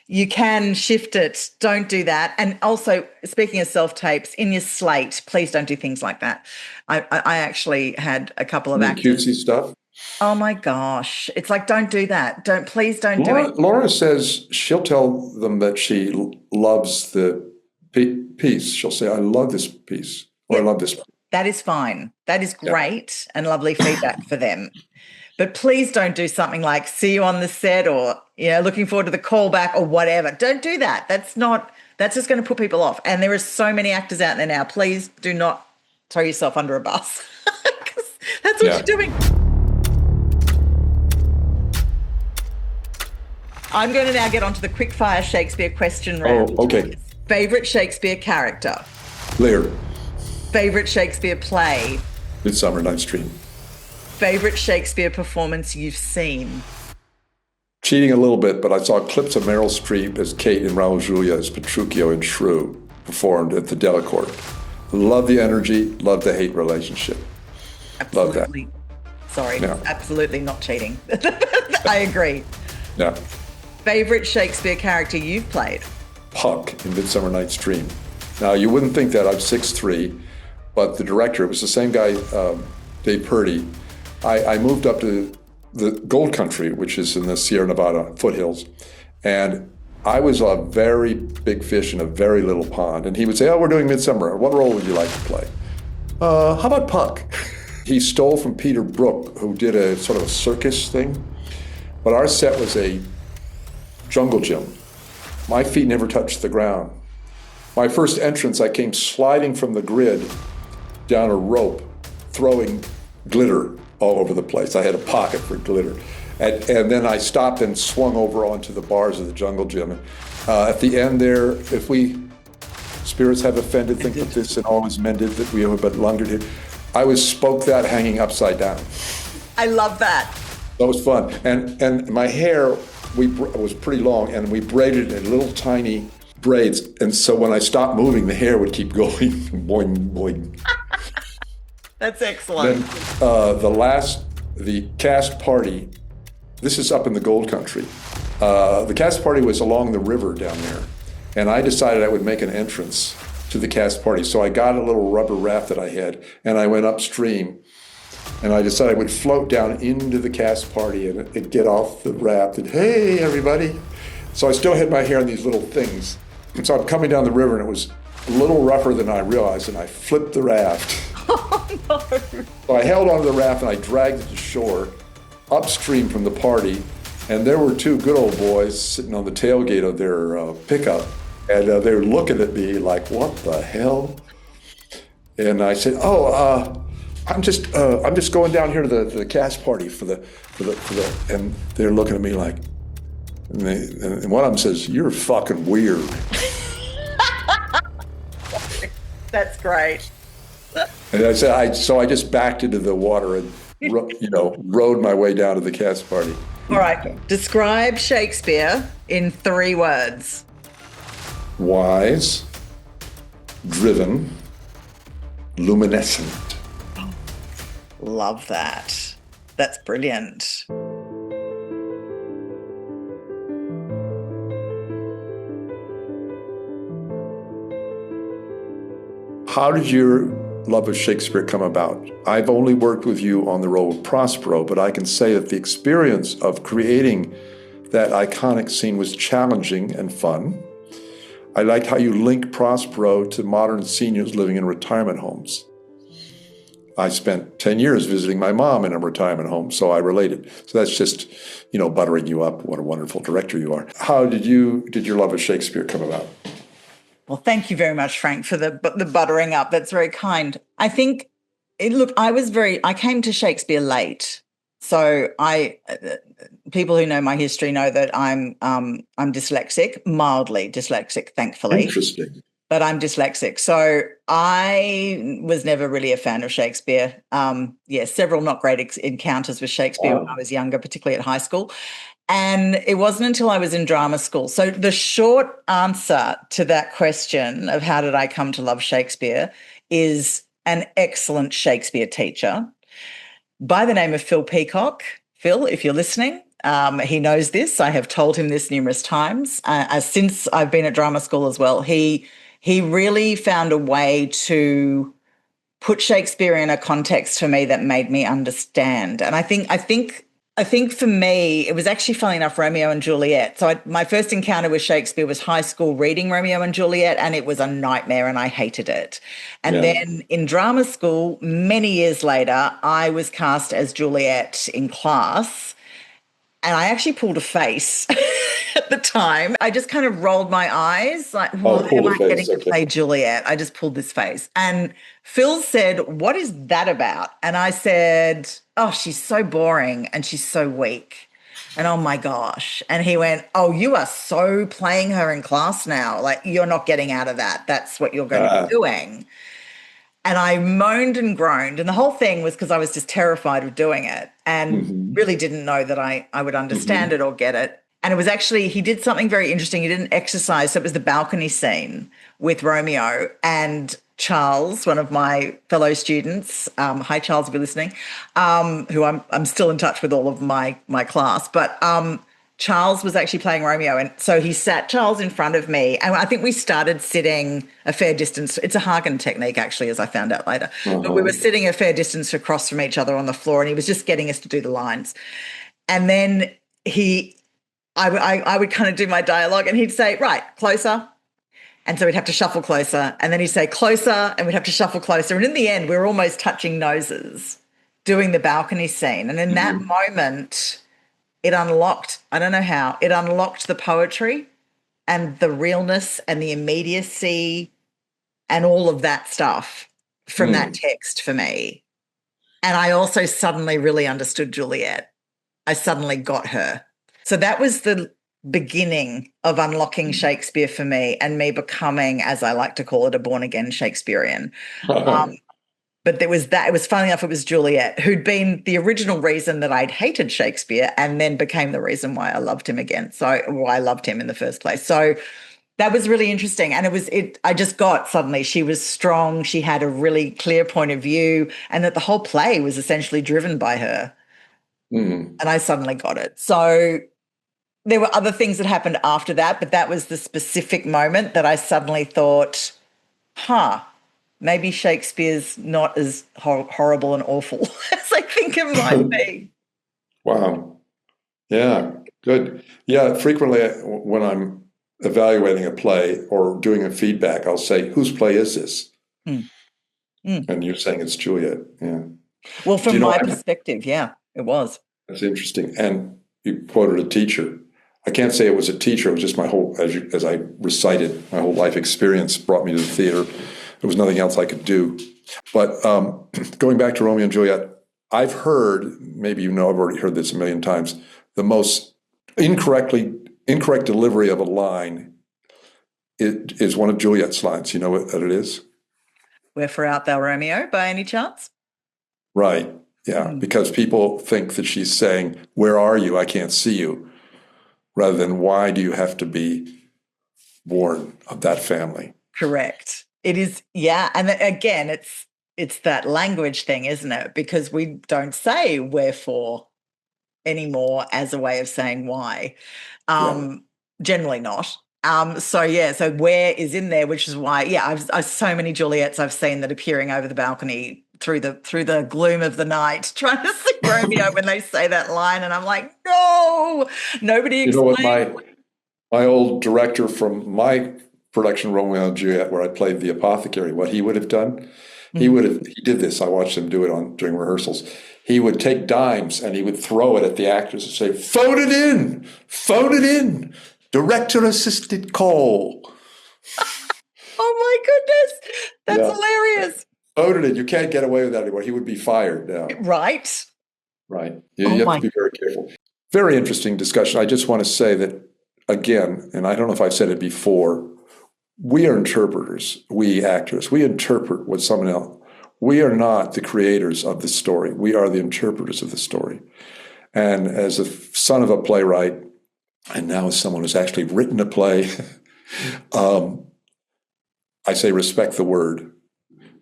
you can shift it. Don't do that. And also, speaking of self-tapes, in your slate, please don't do things like that. I actually had a couple of actors. Cutesy stuff. Oh my gosh. It's like, don't do that. Please don't do it. Laura says she'll tell them that she loves the piece. She'll say, "I love this piece," or "I love this piece." That is fine. That is great and lovely feedback for them. But please don't do something like "see you on the set," or, looking forward to the callback, or whatever. Don't do that. That's just going to put people off. And there are so many actors out there now. Please do not throw yourself under a bus, because that's what you're doing. I'm going to now get onto the quickfire Shakespeare question round. Oh, okay. Favorite Shakespeare character? Lear. Favorite Shakespeare play? Midsummer Night's Dream. Favorite Shakespeare performance you've seen? Cheating a little bit, but I saw clips of Meryl Streep as Kate and Raul Julia as Petruchio and Shrew performed at the Delacorte. Love the energy, love the hate relationship. Absolutely. Love that. Sorry, absolutely not cheating. I agree. Yeah. Favorite Shakespeare character you've played? Puck in Midsummer Night's Dream. Now, you wouldn't think that. I'm 6'3", but the director, it was the same guy, Dave Purdy. I moved up to the Gold Country, which is in the Sierra Nevada foothills, and I was a very big fish in a very little pond. And he would say, "Oh, we're doing Midsummer. What role would you like to play?" How about Puck? He stole from Peter Brook, who did a sort of a circus thing. But our set was a jungle gym. My feet never touched the ground. My first entrance, I came sliding from the grid down a rope, throwing glitter all over the place. I had a pocket for glitter. And then I stopped and swung over onto the bars of the jungle gym. At the end there, if we spirits have offended, think that this and all is mended, that we have but lingered here. I spoke that hanging upside down. I love that. That was fun. And my hair was pretty long, and we braided it in little tiny braids. And so when I stopped moving, the hair would keep going, boing, boing. That's excellent. Then the cast party, this is up in the Gold Country. The cast party was along the river down there. And I decided I would make an entrance to the cast party. So I got a little rubber raft that I had, and I went upstream. And I decided I would float down into the cast party and get off the raft and, "Hey, everybody." So I still had my hair in these little things. And so I'm coming down the river, and it was a little rougher than I realized, and I flipped the raft. Oh, no. So I held onto the raft, and I dragged it to shore, upstream from the party, and there were two good old boys sitting on the tailgate of their pickup, and they were looking at me like, what the hell? And I said, I'm just going down here to the cast party for the, and they're looking at me like, and one of them says, "You're fucking weird." That's great. And I said, so I just backed into the water and, rowed my way down to the cast party. All right. Describe Shakespeare in 3 words. Wise, driven, luminescent. Love that. That's brilliant. How did your love of Shakespeare come about? I've only worked with you on the role of Prospero, but I can say that the experience of creating that iconic scene was challenging and fun. I liked how you link Prospero to modern seniors living in retirement homes. I spent 10 years visiting my mom in a retirement home, so I related. So that's just, buttering you up. What a wonderful director you are. How did your love of Shakespeare come about? Well, thank you very much, Frank, for the buttering up. That's very kind. I think, I came to Shakespeare late. So people who know my history know that I'm dyslexic, mildly dyslexic, thankfully. Interesting. But I'm dyslexic. So I was never really a fan of Shakespeare. Several not great encounters with Shakespeare when I was younger, particularly at high school. And it wasn't until I was in drama school. So the short answer to that question of how did I come to love Shakespeare is an excellent Shakespeare teacher by the name of Phil Peacock. Phil, if you're listening, he knows this. I have told him this numerous times. Since I've been at drama school as well, he really found a way to put Shakespeare in a context for me that made me understand. And I think for me, it was actually, funnily enough, Romeo and Juliet. So my first encounter with Shakespeare was high school reading Romeo and Juliet, and it was a nightmare and I hated it. And then in drama school, many years later, I was cast as Juliet in class, and I actually pulled a face at the time. I just kind of rolled my eyes like, why am I getting to play Juliet? I just pulled this face. And Phil said, "What is that about?" And I said, "Oh, she's so boring and she's so weak. And oh my gosh." And he went, "Oh, you are so playing her in class now. Like, you're not getting out of that. That's what you're going to be doing." And I moaned and groaned. And the whole thing was because I was just terrified of doing it and really didn't know that I would understand it or get it. And it was actually, he did something very interesting. He did an exercise. So it was the balcony scene with Romeo and Charles, one of my fellow students. Hi, Charles, if you're listening, who I'm still in touch with all of my class. But Charles was actually playing Romeo. And so he sat Charles in front of me. And I think we started sitting a fair distance. It's a Hagen technique, actually, as I found out later. But we were sitting a fair distance across from each other on the floor, and he was just getting us to do the lines. And then I would kind of do my dialogue, and he'd say, "Right, closer." And so we'd have to shuffle closer. And then he'd say closer, and we'd have to shuffle closer. And in the end, we were almost touching noses doing the balcony scene. And in that moment, it unlocked, I don't know how, it unlocked the poetry and the realness and the immediacy and all of that stuff from that text for me. And I also suddenly really understood Juliet. I suddenly got her. So that was the beginning of unlocking Shakespeare for me and me becoming, as I like to call it, a born-again Shakespearean. But it was funny enough, it was Juliet who'd been the original reason that I'd hated Shakespeare and then became the reason why I loved him again. So why I loved him in the first place. So that was really interesting. And I just got suddenly, she was strong. She had a really clear point of view, and that the whole play was essentially driven by her. And I suddenly got it. So there were other things that happened after that, but that was the specific moment that I suddenly thought, maybe Shakespeare's not as horrible and awful as I think it might be. Wow. Yeah. Good. Yeah, frequently when I'm evaluating a play or doing a feedback, I'll say, whose play is this? Mm. Mm. And you're saying it's Juliet. Yeah. Well, Do from you know, my perspective, yeah, it was. that's interesting. And you quoted a teacher. I can't say it was a teacher. It was just my whole, as I recited, my whole life experience brought me to the theater. There was nothing else I could do. But going back to Romeo and Juliet, I've heard, maybe you know, I've already heard this a million times, the most incorrect delivery of a line is one of Juliet's lines. You know what that it is? Wherefore art thou, Romeo, by any chance? Right. Yeah. Because people think that she's saying, where are you? I can't see you. Rather than, why do you have to be born of that family? Correct. It is. Yeah. And again, it's that language thing, isn't it? Because we don't say wherefore anymore as a way of saying why. Generally not. So where is in there, which is why, I've so many Juliets I've seen that are peering over the balcony through the gloom of the night, trying to see Romeo when they say that line, and I'm like, no, nobody explains. You know what, my old director from my production Romeo and Juliet, where I played the apothecary, what he would have done, he did this. I watched him do it during rehearsals. He would take dimes and he would throw it at the actors and say, phone it in, director assisted call. Oh my goodness, that's hilarious. Phone it in. You can't get away with that anymore. He would be fired now. Right. You have to be very careful. Very interesting discussion. I just want to say that, again, and I don't know if I've said it before, we are interpreters, we actors. We interpret what someone else. We are not the creators of the story. We are the interpreters of the story. And as a son of a playwright, and now as someone who's actually written a play, I say respect the word.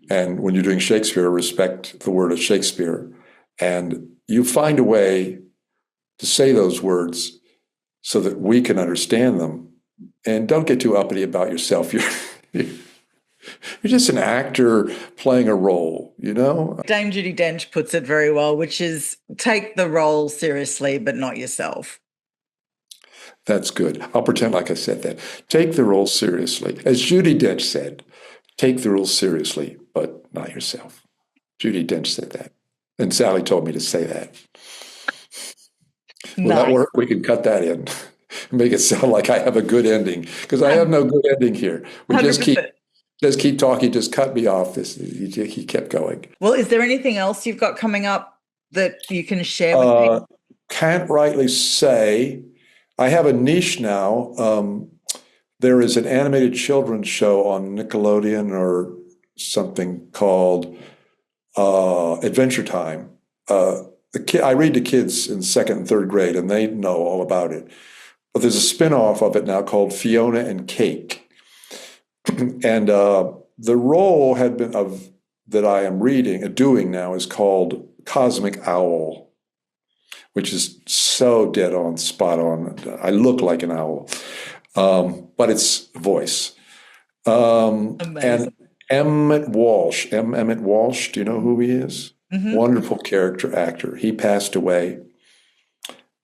And when you're doing Shakespeare, respect the word of Shakespeare. And you find a way to say those words so that we can understand them. And don't get too uppity about yourself. You're just an actor playing a role, you know? Dame Judi Dench puts it very well, which is take the role seriously, but not yourself. That's good. I'll pretend like I said that. Take the role seriously. As Judi Dench said, take the role seriously, but not yourself. Judi Dench said that. And Sally told me to say that. Will that work? We can cut that in. Make it sound like I have a good ending, because I have no good ending here. We 100%. just keep talking. Just cut me off. He kept going. Well, is there anything else you've got coming up that you can share with me? Can't rightly say. I have a niche now. There is an animated children's show on Nickelodeon or something called Adventure Time. I read to kids in second and third grade, and they know all about it. But there's a spin-off of it now called Fiona and Cake. And the role that I am doing now is called Cosmic Owl, which is so dead on, spot on. I look like an owl, but it's voice. And Emmett Walsh, do you know who he is? Mm-hmm. Wonderful actor. He passed away.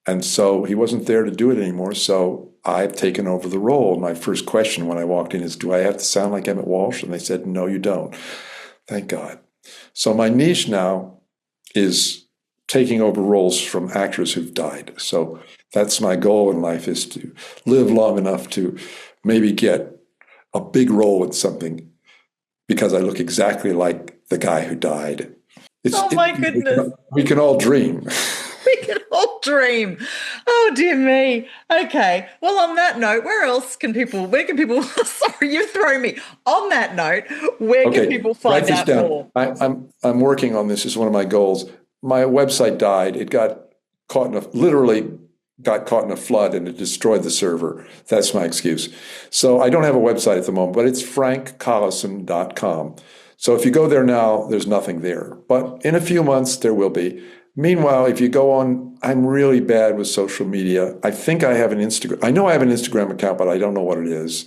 And so he wasn't there to do it anymore. So I've taken over the role. My first question when I walked in is, do I have to sound like Emmett Walsh? And they said, no, you don't. Thank God. So my niche now is taking over roles from actors who've died. So that's my goal in life, is to live long enough to maybe get a big role in something because I look exactly like the guy who died. My goodness. We can all dream. We can all dream. Oh, dear me. Okay. Well, on that note, where can people, sorry, you throw me. On that note, where can people find out more? I'm working on this as one of my goals. My website died. It literally got caught in a flood and it destroyed the server. That's my excuse. So I don't have a website at the moment, but it's frankcollison.com. So if you go there now, there's nothing there. But in a few months, there will be. Meanwhile, if you go on, I'm really bad with social media. I think I have an Instagram. I know I have an Instagram account, but I don't know what it is.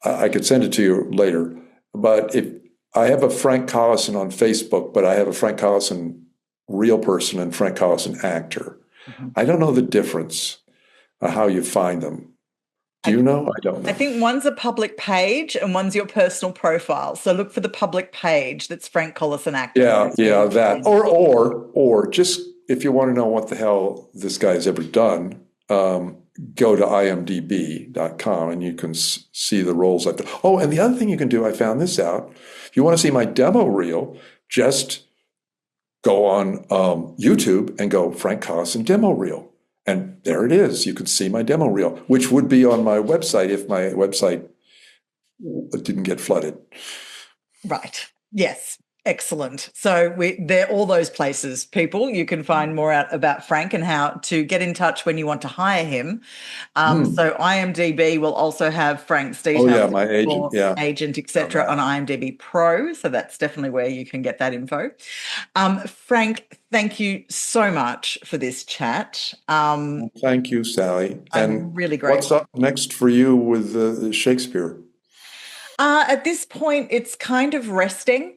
I could send it to you later. But if I have a Frank Collison on Facebook, but I have a Frank Collison real person and Frank Collison actor. Mm-hmm. I don't know the difference. how you find them. Do you know? I don't know. I think one's a public page and one's your personal profile. So look for the public page. That's Frank Collison actor. Yeah, that. Or just if you want to know what the hell this guy's ever done, go to imdb.com and you can see the roles I've done. Oh, and the other thing you can do, I found this out. If you want to see my demo reel, just go on YouTube and go Frank Collison demo reel. And there it is. You can see my demo reel, which would be on my website if my website didn't get flooded. Right. Yes. Excellent. So they're all those places, people. You can find more out about Frank and how to get in touch when you want to hire him. So IMDb will also have Frank's details. Oh, yeah, my agent, etc. on IMDb Pro. So that's definitely where you can get that info. Frank, thank you so much for this chat. Thank you, Sally. And really grateful. What's up next for you with Shakespeare? At this point, it's kind of resting.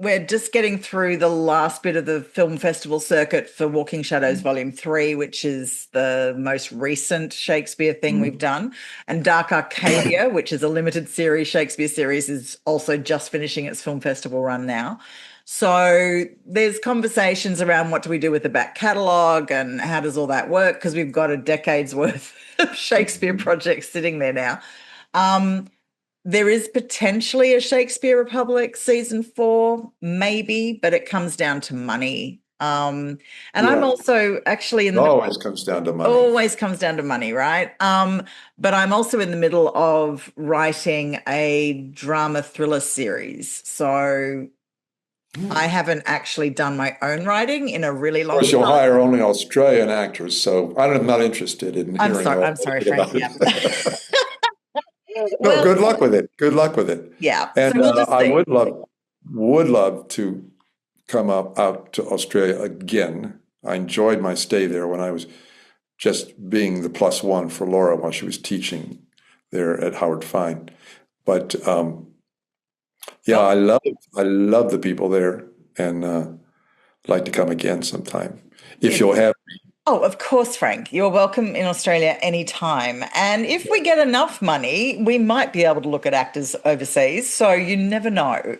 We're just getting through the last bit of the film festival circuit for Walking Shadows Volume 3, which is the most recent Shakespeare thing we've done. And Dark Arcadia, which is a limited series Shakespeare series, is also just finishing its film festival run now. So there's conversations around what do we do with the back catalogue and how does all that work, because we've got a decade's worth of Shakespeare projects sitting there now. There is potentially a Shakespeare Republic season 4, maybe, but it comes down to money. I'm also actually in always comes down to money. Always comes down to money, right? But I'm also in the middle of writing a drama thriller series. So I haven't actually done my own writing in a really long time. Of course, you'll hire only Australian actors, so I'm not interested in hearing I'm sorry, Frank. Yeah. No, good luck with it. Good luck with it. Yeah. And so I would love to come out to Australia again. I enjoyed my stay there when I was just being the +1 for Laura while she was teaching there at Howard Fine. But I love the people there, and like to come again sometime if you'll have me. Oh, of course, Frank. You're welcome in Australia anytime. And if we get enough money, we might be able to look at actors overseas. So you never know.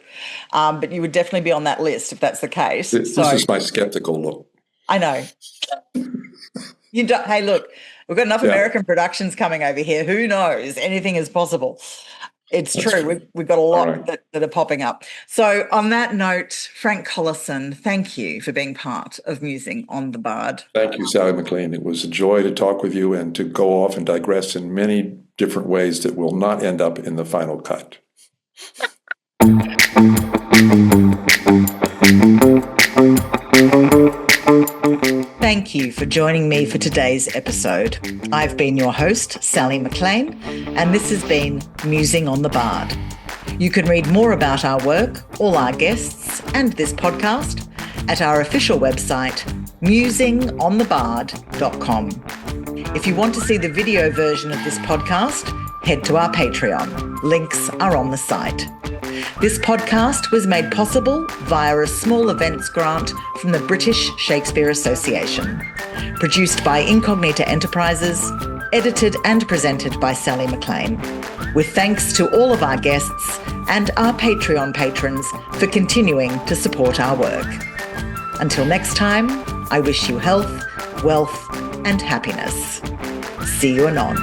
But you would definitely be on that list if that's the case. This is my skeptical look. I know. Hey, look, we've got enough American productions coming over here. Who knows? Anything is possible. It's true. We've got a lot that are popping up. So on that note, Frank Collison, thank you for being part of Musing on the Bard. Thank you, Sally McLean. It was a joy to talk with you and to go off and digress in many different ways that will not end up in the final cut. Thank you for joining me for today's episode. I've been your host, Sally McLean, and this has been Musing on the Bard. You can read more about our work, all our guests, and this podcast at our official website, musingonthebard.com. If you want to see the video version of this podcast, head to our Patreon. Links are on the site. This podcast was made possible via a small events grant from the British Shakespeare Association. Produced by Incognita Enterprises, edited and presented by Sally McLean. With thanks to all of our guests and our Patreon patrons for continuing to support our work. Until next time, I wish you health, wealth, and happiness. See you anon.